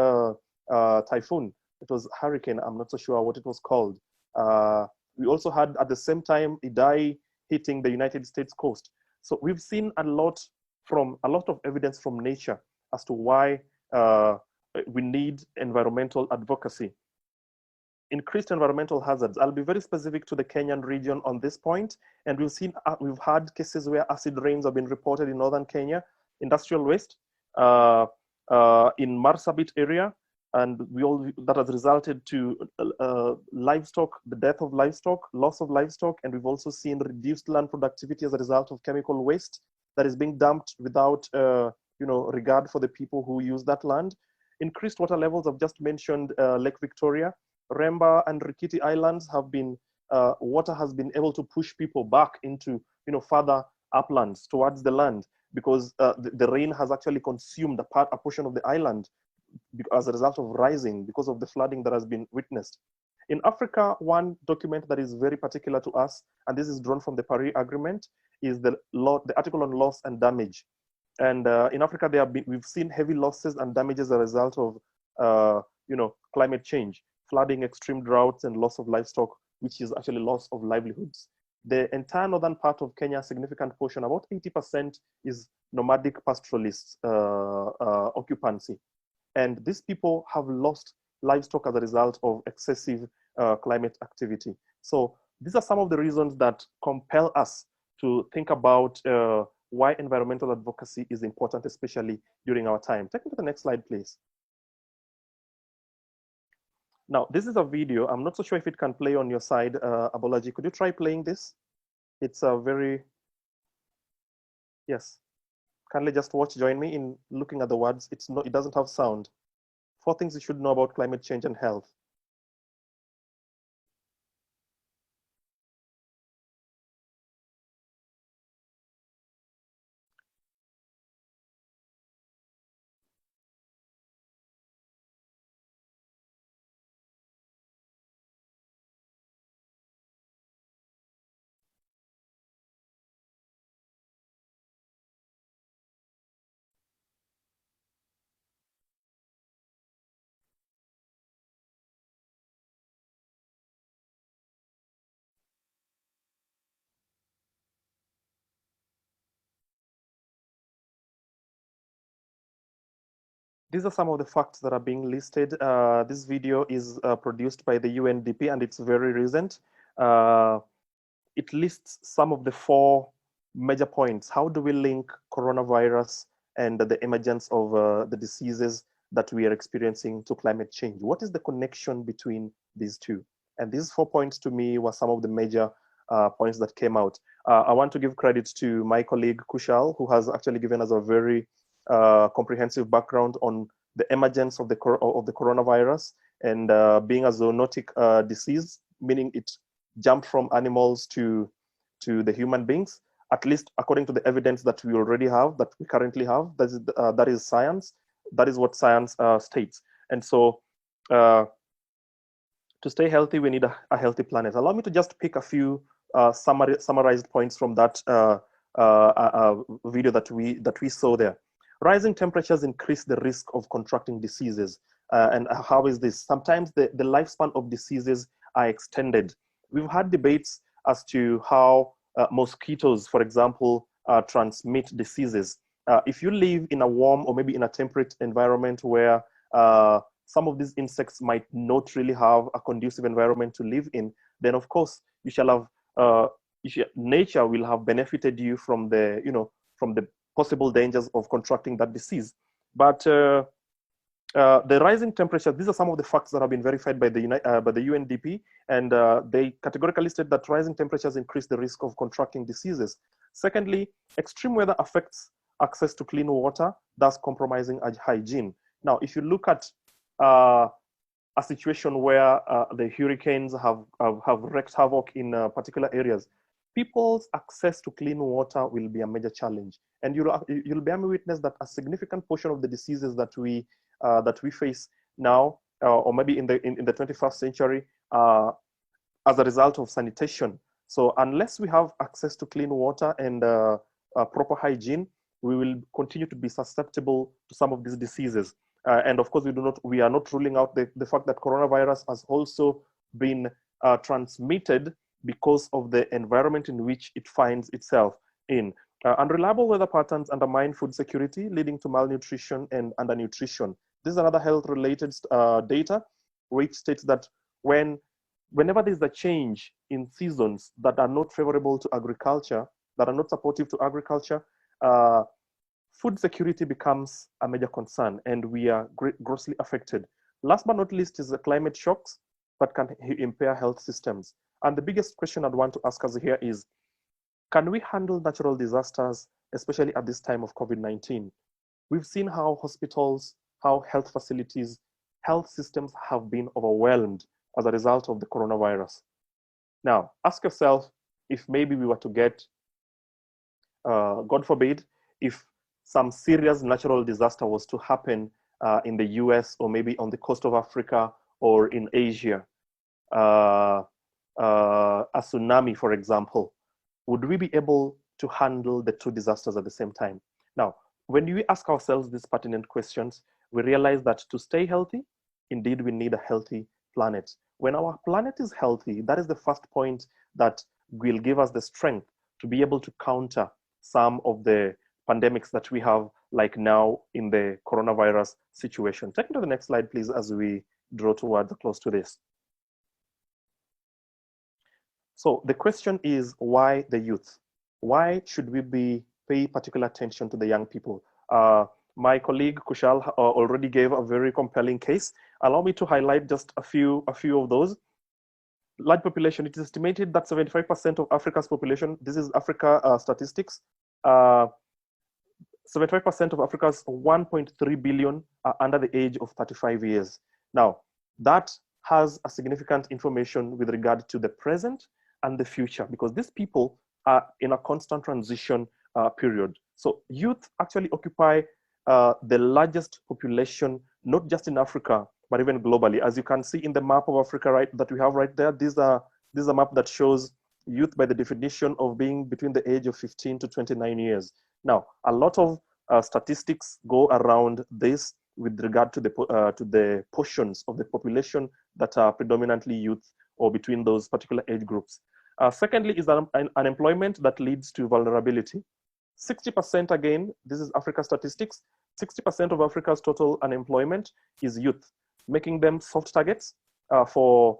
typhoon. It was hurricane, I'm not so sure what it was called. We also had, at the same time, Idai hitting the United States coast. So we've seen a lot of evidence from nature as to why we need environmental advocacy. Increased environmental hazards. I'll be very specific to the Kenyan region on this point. And we've had cases where acid rains have been reported in northern Kenya, industrial waste, in Marsabit area. And that has resulted to livestock, the death of livestock, loss of livestock, and we've also seen reduced land productivity as a result of chemical waste that is being dumped without regard for the people who use that land. Increased water levels, I've just mentioned Lake Victoria. Remba and Rikiti Islands have been, water has been able to push people back into further uplands towards the land because the rain has actually consumed a portion of the island as a result of rising because of the flooding that has been witnessed. In Africa, one document that is very particular to us, and this is drawn from the Paris Agreement, is the article on loss and damage. And in Africa, we've seen heavy losses and damages as a result of climate change, flooding, extreme droughts, and loss of livestock, which is actually loss of livelihoods. the entire northern part of Kenya, a significant portion, about 80% is nomadic pastoralist occupancy. And these people have lost livestock as a result of excessive climate activity. So these are some of the reasons that compel us to think about why environmental advocacy is important, especially during our time. Take me to the next slide, please. Now, this is a video. I'm not so sure if it can play on your side, Abolaji. Could you try playing this? It's a very, yes. Kindly just watch, join me in looking at the words. It doesn't have sound. 4 things you should know about climate change and health. These are some of the facts that are being listed. This video is produced by the UNDP and it's very recent. It lists some of the 4 major points. How do we link coronavirus and the emergence of the diseases that we are experiencing to climate change? What is the connection between these two? And these 4 points to me were some of the major points that came out. I want to give credit to my colleague Kushal, who has actually given us a very comprehensive background on the emergence of the coronavirus and being a zoonotic disease, meaning it jumped from animals to the human beings, at least according to the evidence that we already have, that we currently have. That is science. That is what science states. And so to stay healthy, we need a healthy planet. Allow me to just pick a few summarized points from that video that we saw there. Rising temperatures increase the risk of contracting diseases. And how is this? Sometimes the lifespan of diseases are extended. We've had debates as to how mosquitoes, for example, transmit diseases. If you live in a warm or maybe in a temperate environment where some of these insects might not really have a conducive environment to live in, then of course you shall have nature will have benefited you from the possible dangers of contracting that disease. But the rising temperatures, these are some of the facts that have been verified by the UNDP, and they categorically state that rising temperatures increase the risk of contracting diseases. Secondly, extreme weather affects access to clean water, thus compromising hygiene. Now, if you look at a situation where the hurricanes have wreaked havoc in particular areas, people's access to clean water will be a major challenge. And you'll bear me witness that a significant portion of the diseases that we face now, or maybe in the 21st century, as a result of sanitation. So unless we have access to clean water and proper hygiene, we will continue to be susceptible to some of these diseases. And of course, we are not ruling out the fact that coronavirus has also been transmitted because of the environment in which it finds itself in. Unreliable weather patterns undermine food security, leading to malnutrition and undernutrition. This is another health-related data, which states that whenever there's a change in seasons that are not favorable to agriculture, that are not supportive to agriculture, food security becomes a major concern, and we are grossly affected. Last but not least is the climate shocks that can impair health systems. And the biggest question I'd want to ask us here is, can we handle natural disasters, especially at this time of COVID-19? We've seen how hospitals, how health facilities, health systems have been overwhelmed as a result of the coronavirus. Now, ask yourself if maybe we were to get, God forbid, if some serious natural disaster was to happen in the US or maybe on the coast of Africa or in Asia, a tsunami, for example, would we be able to handle the two disasters at the same time? Now, when we ask ourselves these pertinent questions, we realize that to stay healthy, indeed, we need a healthy planet. When our planet is healthy, that is the first point that will give us the strength to be able to counter some of the pandemics that we have, like now in the coronavirus situation. Take me to the next slide, please, as we draw toward the close to this. So the question is, why the youth? Why should we pay particular attention to the young people? My colleague Kushal already gave a very compelling case. Allow me to highlight just a few of those. Large population, it is estimated that 75% of Africa's population, this is Africa statistics, 75% of Africa's 1.3 billion are under the age of 35 years. Now, that has a significant information with regard to the present and the future, because these people are in a constant transition period. So youth actually occupy the largest population, not just in Africa, but even globally. As you can see in the map of Africa, right, that we have right there, this is a map that shows youth by the definition of being between the age of 15 to 29 years. Now, a lot of statistics go around this with regard to the portions of the population that are predominantly youth or between those particular age groups. Secondly is unemployment that leads to vulnerability. 60%, again, this is Africa statistics, 60% of Africa's total unemployment is youth, making them soft targets for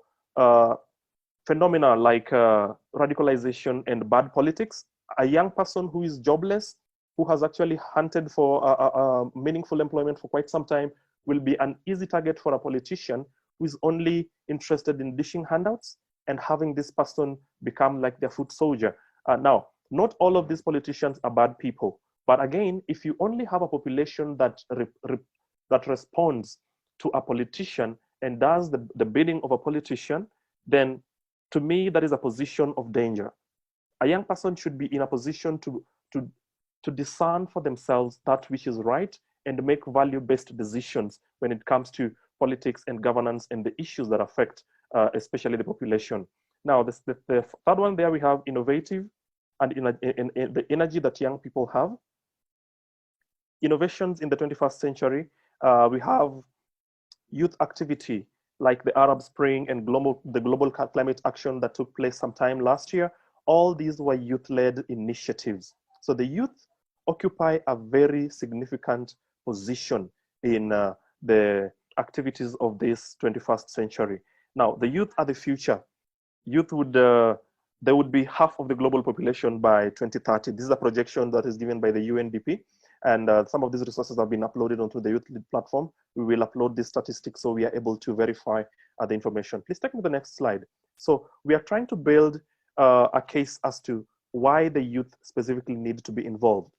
phenomena like radicalization and bad politics. A young person who is jobless, who has actually hunted for meaningful employment for quite some time, will be an easy target for a politician who is only interested in dishing handouts and having this person become like their foot soldier. Now, not all of these politicians are bad people, but again, if you only have a population that responds to a politician and does the bidding of a politician, then to me, that is a position of danger. A young person should be in a position to discern for themselves that which is right and make value-based decisions when it comes to politics and governance and the issues that affect especially the population. Now, the third one there, we have innovative and in the energy that young people have. Innovations in the 21st century, we have youth activity like the Arab Spring and the global climate action that took place sometime last year. All these were youth-led initiatives. So the youth occupy a very significant position in the activities of this 21st century. Now, the youth are the future. Youth they would be half of the global population by 2030. This is a projection that is given by the UNDP. And some of these resources have been uploaded onto the YouthLead platform. We will upload these statistics so we are able to verify the information. Please take me to the next slide. So we are trying to build a case as to why the youth specifically need to be involved.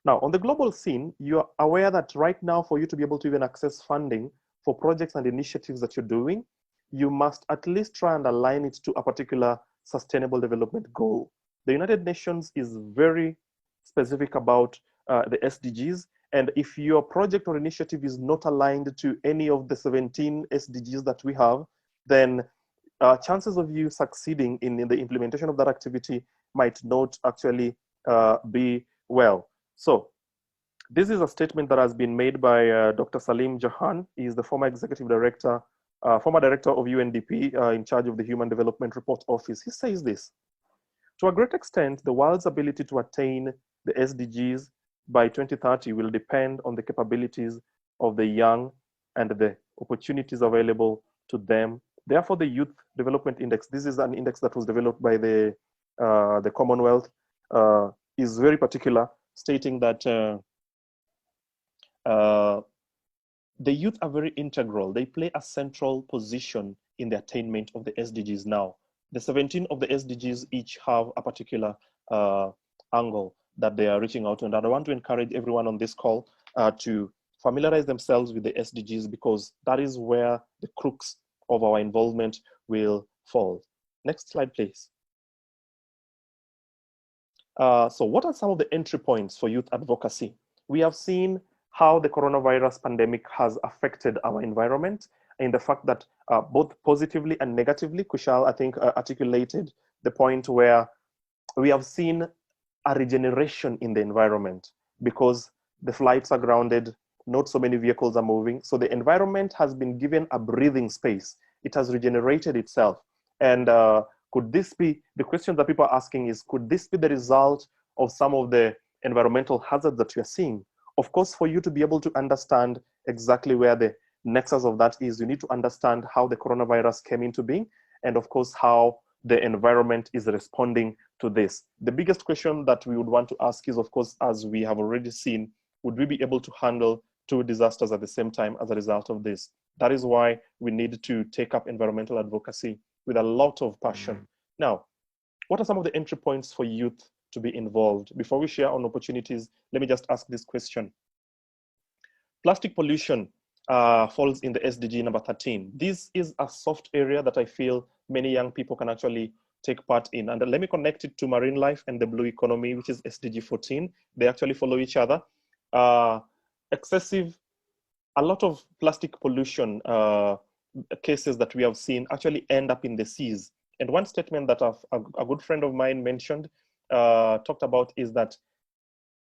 Now, on the global scene, you are aware that right now, for you to be able to even access funding for projects and initiatives that you're doing, you must at least try and align it to a particular sustainable development goal. The United Nations is very specific about the SDGs. And if your project or initiative is not aligned to any of the 17 SDGs that we have, then chances of you succeeding in the implementation of that activity might not actually be well. So this is a statement that has been made by Dr. Salim Jahan. He is the former executive director, former director of UNDP in charge of the Human Development Report Office. He says this: to a great extent, the world's ability to attain the SDGs by 2030 will depend on the capabilities of the young and the opportunities available to them. Therefore, the Youth Development Index, this is an index that was developed by the Commonwealth, is very particular, stating that the youth are very integral. They play a central position in the attainment of the SDGs now. The 17 of the SDGs each have a particular angle that they are reaching out to. And I want to encourage everyone on this call to familiarize themselves with the SDGs, because that is where the crux of our involvement will fall. Next slide, please. So what are some of the entry points for youth advocacy? We have seen how the coronavirus pandemic has affected our environment, in the fact that both positively and negatively. Kushal, I think, articulated the point where we have seen a regeneration in the environment because the flights are grounded, not so many vehicles are moving. So the environment has been given a breathing space. It has regenerated itself. And Could this be, the question that people are asking is, could this be the result of some of the environmental hazards that we are seeing? Of course, for you to be able to understand exactly where the nexus of that is, you need to understand how the coronavirus came into being, and of course, how the environment is responding to this. The biggest question that we would want to ask is, of course, as we have already seen, would we be able to handle two disasters at the same time as a result of this? That is why we need to take up environmental advocacy with a lot of passion. Now, what are some of the entry points for youth to be involved? Before we share on opportunities, let me just ask this question. Plastic pollution falls in the SDG number 13. This is a soft area that I feel many young people can actually take part in. And let me connect it to marine life and the blue economy, which is SDG 14. They actually follow each other. A lot of plastic pollution cases that we have seen actually end up in the seas. And one statement that a good friend of mine mentioned, talked about, is that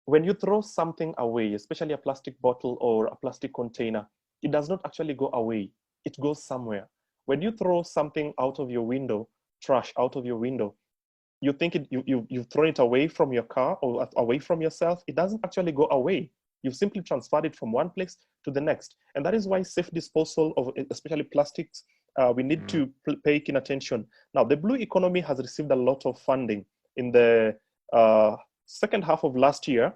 when you throw something away, especially a plastic bottle or a plastic container, it does not actually go away. It goes somewhere. When you throw something out of your window, trash out of your window, you think you've thrown it away from your car or away from yourself. It doesn't actually go away. You've simply transferred it from one place to the next. And that is why safe disposal of especially plastics, we need to pay keen attention. Now, the blue economy has received a lot of funding. In the second half of last year,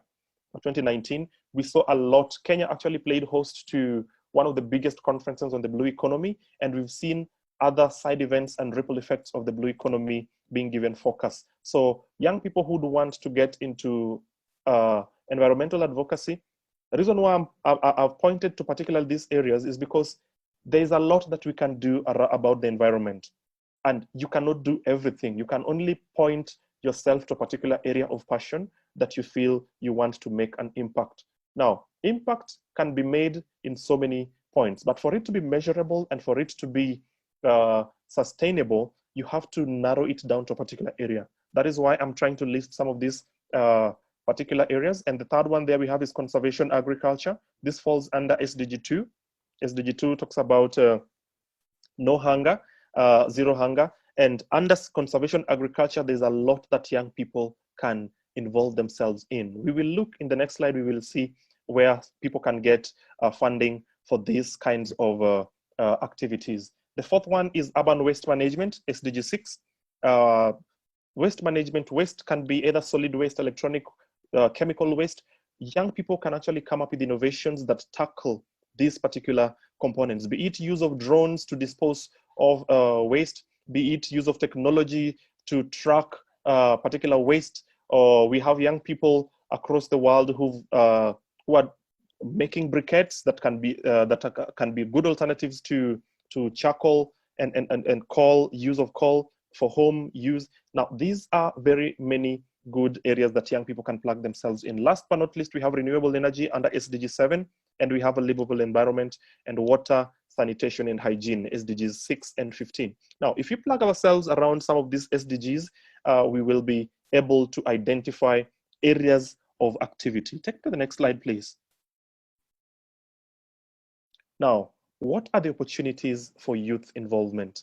2019, we saw a lot. Kenya actually played host to one of the biggest conferences on the blue economy, and we've seen other side events and ripple effects of the blue economy being given focus. So young people who want to get into environmental advocacy, the reason why I've pointed to particularly these areas is because there's a lot that we can do about the environment, and you cannot do everything. You can only point yourself to a particular area of passion that you feel you want to make an impact. Now, impact can be made in so many points, but for it to be measurable and for it to be sustainable, you have to narrow it down to a particular area. That is why I'm trying to list some of these particular areas. And the third one there we have is conservation agriculture. This falls under SDG 2. SDG 2 talks about no hunger, zero hunger. And under conservation agriculture, there's a lot that young people can involve themselves in. We will look in the next slide, we will see where people can get funding for these kinds of activities. The fourth one is urban waste management, SDG 6. Waste management, waste can be either solid waste, electronic, chemical waste. Young people can actually come up with innovations that tackle these particular components, be it use of drones to dispose of waste, be it use of technology to track particular waste. Or we have young people across the world who are making briquettes that can be good alternatives to charcoal and coal, use of coal for home use. Now, these are very many good areas that young people can plug themselves in. Last but not least, we have renewable energy under SDG 7, and we have a livable environment and water, sanitation and hygiene, SDGs 6 and 15. Now, if we plug ourselves around some of these SDGs, we will be able to identify areas of activity. Take to the next slide, please. Now, what are the opportunities for youth involvement?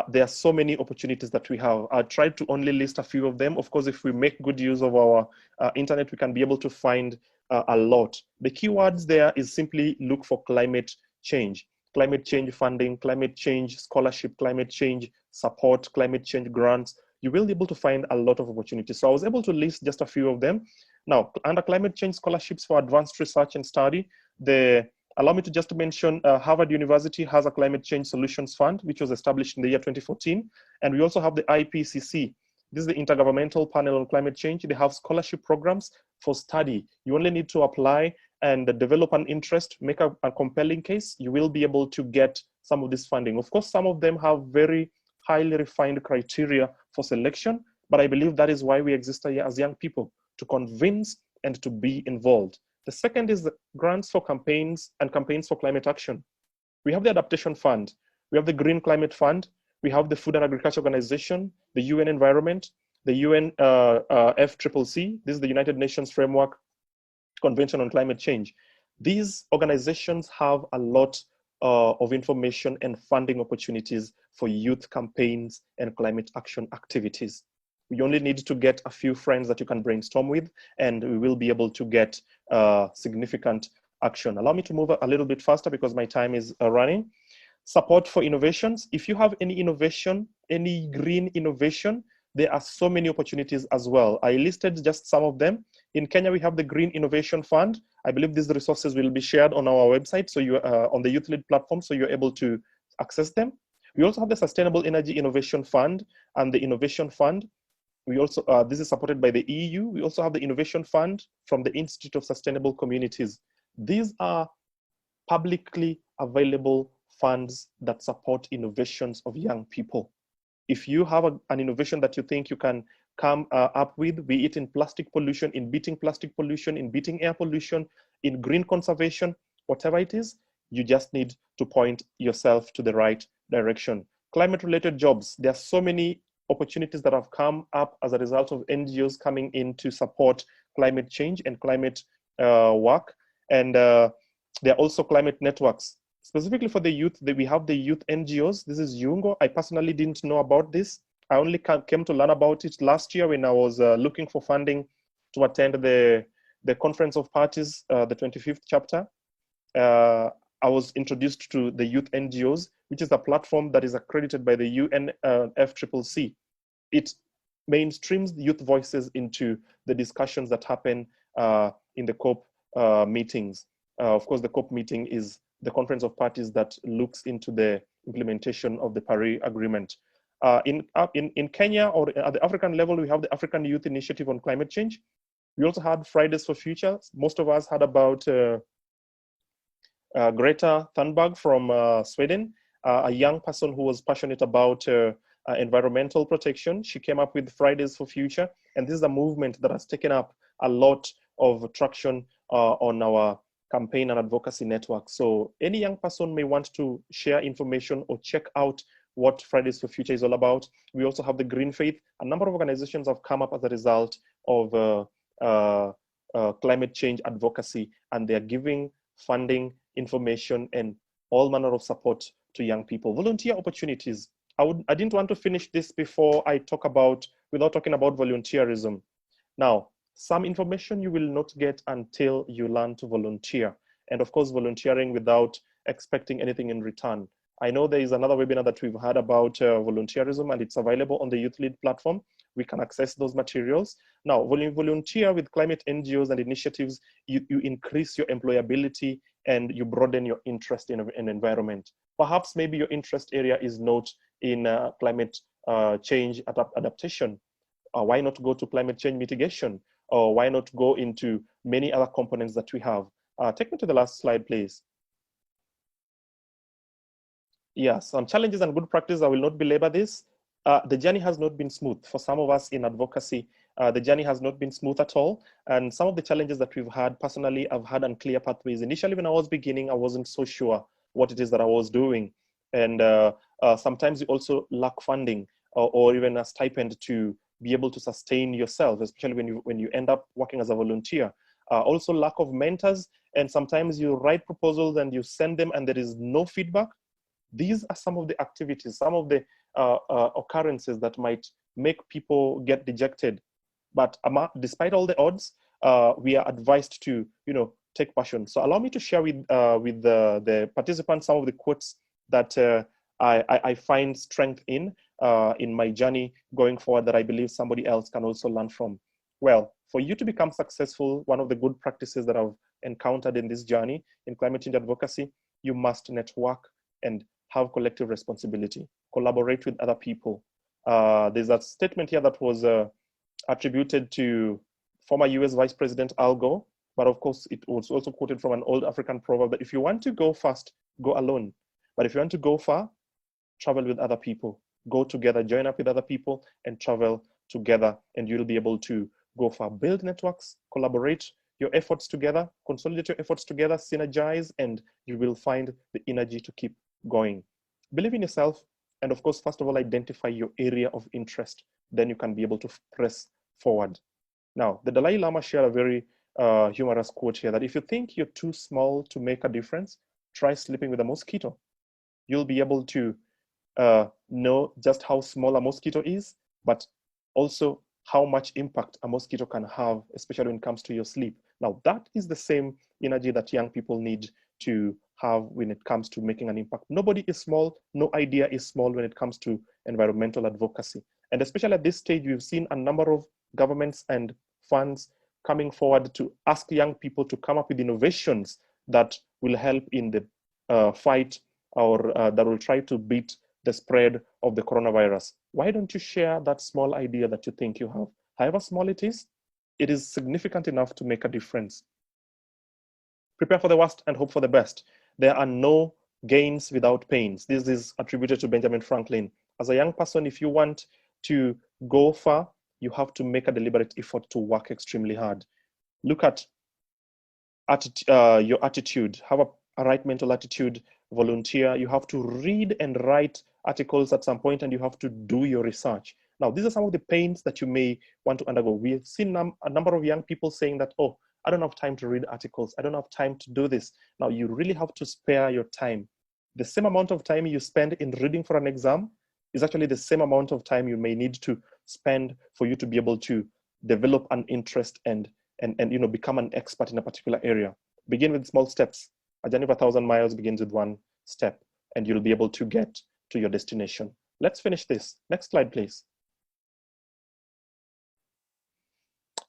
There are so many opportunities that we have. I tried to only list a few of them. Of course, if we make good use of our internet, we can be able to find a lot. The keywords there is simply look for climate change funding, climate change scholarship, climate change support, climate change grants. You will be able to find a lot of opportunities. So I was able to list just a few of them. Now, under climate change scholarships for advanced research and study, allow me to just mention Harvard University has a climate change solutions fund, which was established in the year 2014. And we also have the IPCC. This is the Intergovernmental Panel on Climate Change. They have scholarship programs for study. You only need to apply and develop an interest, make a compelling case. You will be able to get some of this funding. Of course, some of them have very highly refined criteria for selection, but I believe that is why we exist as young people, to convince and to be involved. The second is the grants for campaigns and campaigns for climate action. We have the Adaptation Fund. We have the Green Climate Fund. We have the Food and Agriculture Organization, the UN Environment, the UNFCCC. This is the United Nations Framework Convention on Climate Change. These organizations have a lot of information and funding opportunities for youth campaigns and climate action activities. We only need to get a few friends that you can brainstorm with, and we will be able to get significant action. Allow me to move a little bit faster because my time is running. Support for innovations. If you have any innovation, any green innovation, there are so many opportunities as well. I listed just some of them. In Kenya, we have the Green Innovation Fund. I believe these resources will be shared on our website, so you on the YouthLead platform, so you're able to access them. We also have the Sustainable Energy Innovation Fund and the Innovation Fund. We also, this is supported by the EU. We also have the Innovation Fund from the Institute of Sustainable Communities. These are publicly available funds that support innovations of young people. If you have an innovation that you think you can come up with, be it in plastic pollution, in beating plastic pollution, in beating air pollution, in green conservation, whatever it is, you just need to point yourself to the right direction. Climate-related jobs, there are so many opportunities that have come up as a result of NGOs coming in to support climate change and climate work. And there are also climate networks. Specifically for the youth, we have the youth NGOs. This is Yungo. I personally didn't know about this. I only came to learn about it last year when I was looking for funding to attend the Conference of Parties, the 25th chapter. I was introduced to the youth NGOs, which is a platform that is accredited by the UNFCCC. It mainstreams youth voices into the discussions that happen in the COP meetings. Of course, the COP meeting is the Conference of Parties that looks into the implementation of the Paris Agreement. In Kenya, or at the African level, we have the African Youth Initiative on Climate Change. We also had Fridays for Future. Most of us had about Greta Thunberg from Sweden, a young person who was passionate about environmental protection. She came up with Fridays for Future, and this is a movement that has taken up a lot of traction on our campaign and advocacy network. So any young person may want to share information or check out what Fridays for Future is all about. We also have the Green Faith. A number of organizations have come up as a result of climate change advocacy, and they're giving funding, information, and all manner of support to young people. Volunteer opportunities. I didn't want to finish this before I talk about, without talking about volunteerism. Now, some information you will not get until you learn to volunteer. And of course, volunteering without expecting anything in return. I know there is another webinar that we've had about volunteerism, and it's available on the YouthLead platform. We can access those materials. Now, when you volunteer with climate NGOs and initiatives, you increase your employability and you broaden your interest in environment. Perhaps maybe your interest area is not in climate change adaptation. Why not go to climate change mitigation? Or why not go into many other components that we have? Take me to the last slide, please. Yes, some challenges and good practice. I will not belabor this. The journey has not been smooth. For some of us in advocacy, the journey has not been smooth at all. And some of the challenges that we've had, personally, I've had unclear pathways. Initially, when I was beginning, I wasn't so sure what it is that I was doing. And sometimes you also lack funding or even a stipend to be able to sustain yourself, especially when you end up working as a volunteer. Also lack of mentors, and sometimes you write proposals and you send them and there is no feedback. These are some of the activities, some of the occurrences that might make people get dejected. But despite all the odds, we are advised to, take passion. So allow me to share with the participants some of the quotes that I find strength in my journey going forward that I believe somebody else can also learn from. Well, for you to become successful, one of the good practices that I've encountered in this journey in climate change advocacy, you must network and have collective responsibility, collaborate with other people. There's a statement here that was attributed to former US Vice President Al Gore, but of course it was also quoted from an old African proverb that if you want to go fast, go alone. But if you want to go far, travel with other people. Go together, join up with other people and travel together, and you'll be able to go far. Build networks, collaborate your efforts together, consolidate your efforts together, synergize, and you will find the energy to keep going. Believe in yourself, and of course, first of all, identify your area of interest. Then you can be able to press forward. Now, the Dalai Lama shared a very humorous quote here that if you think you're too small to make a difference, try sleeping with a mosquito. You'll be able to know just how small a mosquito is, but also how much impact a mosquito can have, especially when it comes to your sleep. Now, that is the same energy that young people need to have when it comes to making an impact. Nobody is small, no idea is small when it comes to environmental advocacy. And especially at this stage, we've seen a number of governments and funds coming forward to ask young people to come up with innovations that will help in the fight, or that will try to beat the spread of the coronavirus. Why don't you share that small idea that you think you have? However small it is significant enough to make a difference. Prepare for the worst and hope for the best. There are no gains without pains. This is attributed to Benjamin Franklin. As a young person, if you want to go far, you have to make a deliberate effort to work extremely hard. Look at your attitude. Have a right mental attitude. Volunteer. You have to read and write articles at some point, and you have to do your research. Now, these are some of the pains that you may want to undergo. We have seen a number of young people saying that, oh, I don't have time to read articles. I don't have time to do this. Now, you really have to spare your time. The same amount of time you spend in reading for an exam is actually the same amount of time you may need to spend for you to be able to develop an interest and become an expert in a particular area. Begin with small steps. A journey of 1,000 miles begins with one step, and you'll be able to get to your destination. Let's finish this. Next slide, please.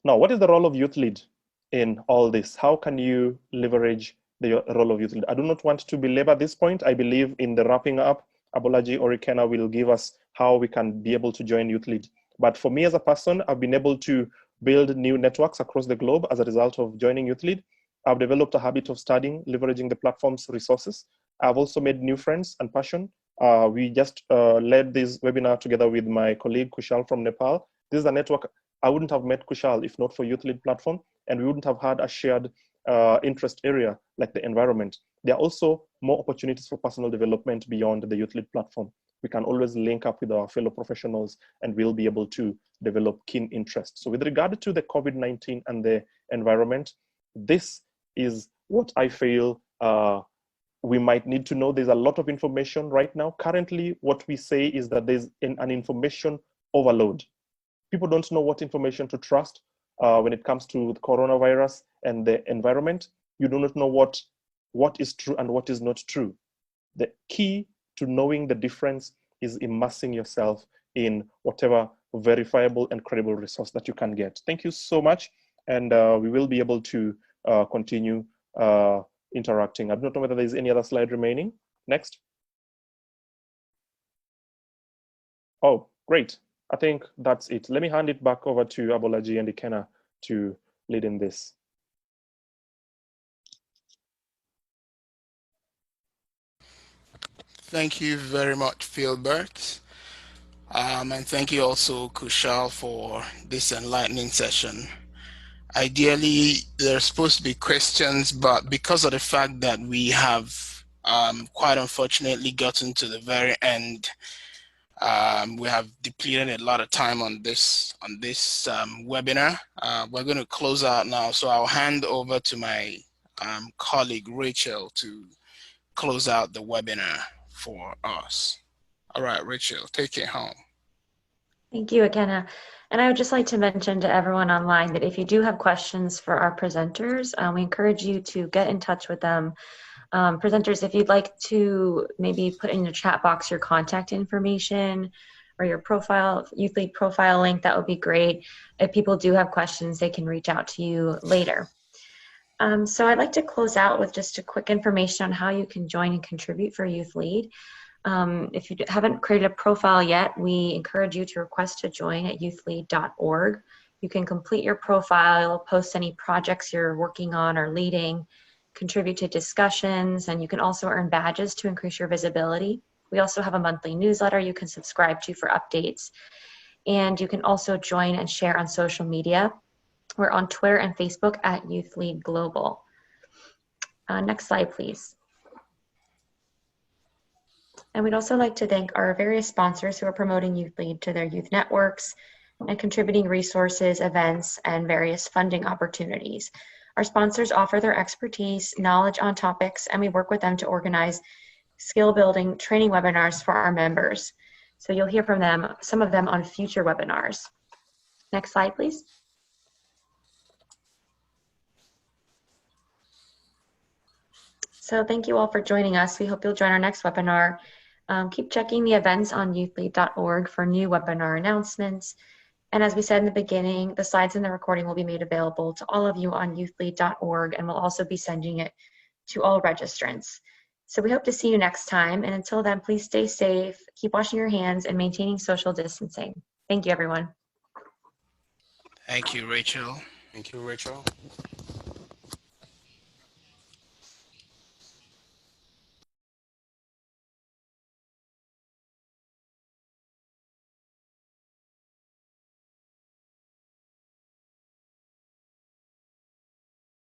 Now, what is the role of YouthLead in all this? How can you leverage the role of YouthLead? I do not want to belabor this point. I believe in the wrapping up, Abolaji or Ikenna will give us how we can be able to join YouthLead. But for me as a person, I've been able to build new networks across the globe as a result of joining YouthLead. I've developed a habit of studying, leveraging the platform's resources. I've also made new friends and passion. We just led this webinar together with my colleague Kushal from Nepal. This is a network. I wouldn't have met Kushal if not for YouthLead platform, and we wouldn't have had a shared interest area like the environment. There are also more opportunities for personal development beyond the YouthLead platform. We can always link up with our fellow professionals, and we'll be able to develop keen interest. So with regard to the COVID-19 and the environment, this is what I feel we might need to know. There's a lot of information right now. Currently, what we say is that there's an information overload. People don't know what information to trust when it comes to the coronavirus and the environment. You do not know what is true and what is not true. The key to knowing the difference is immersing yourself in whatever verifiable and credible resource that you can get. Thank you so much. And we will be able to continue interacting. I don't know whether there's any other slide remaining. Next. Oh, great. I think that's it. Let me hand it back over to Abolaji and Ikenna to lead in this. Thank you very much, Philbert. And thank you also, Kushal, for this enlightening session. Ideally, there's supposed to be questions, but because of the fact that we have quite unfortunately gotten to the very end, we have depleted a lot of time on this webinar. We're going to close out now, so I'll hand over to my colleague Rachel to close out the webinar for us. All right, Rachel, take it home. Thank you, Ikenna. And I would just like to mention to everyone online that if you do have questions for our presenters, we encourage you to get in touch with them. Presenters, if you'd like to maybe put in your chat box your contact information or your profile, YouthLead profile link, that would be great. If people do have questions, they can reach out to you later. So I'd like to close out with just a quick information on how you can join and contribute for YouthLead. If you haven't created a profile yet, we encourage you to request to join at youthlead.org. You can complete your profile, post any projects you're working on or leading, contribute to discussions, and you can also earn badges to increase your visibility. We also have a monthly newsletter you can subscribe to for updates. And you can also join and share on social media. We're on Twitter and Facebook at YouthLead Global. Next slide, please. And we'd also like to thank our various sponsors who are promoting YouthLead to their youth networks and contributing resources, events, and various funding opportunities. Our sponsors offer their expertise, knowledge on topics, and we work with them to organize skill building training webinars for our members. So you'll hear from them, some of them on future webinars. Next slide, please. So thank you all for joining us. We hope you'll join our next webinar. Keep checking the events on youthlead.org for new webinar announcements. And as we said in the beginning, the slides and the recording will be made available to all of you on youthlead.org, and we'll also be sending it to all registrants. So we hope to see you next time. And until then, please stay safe, keep washing your hands, and maintaining social distancing. Thank you, everyone. Thank you, Rachel. Thank you, Rachel.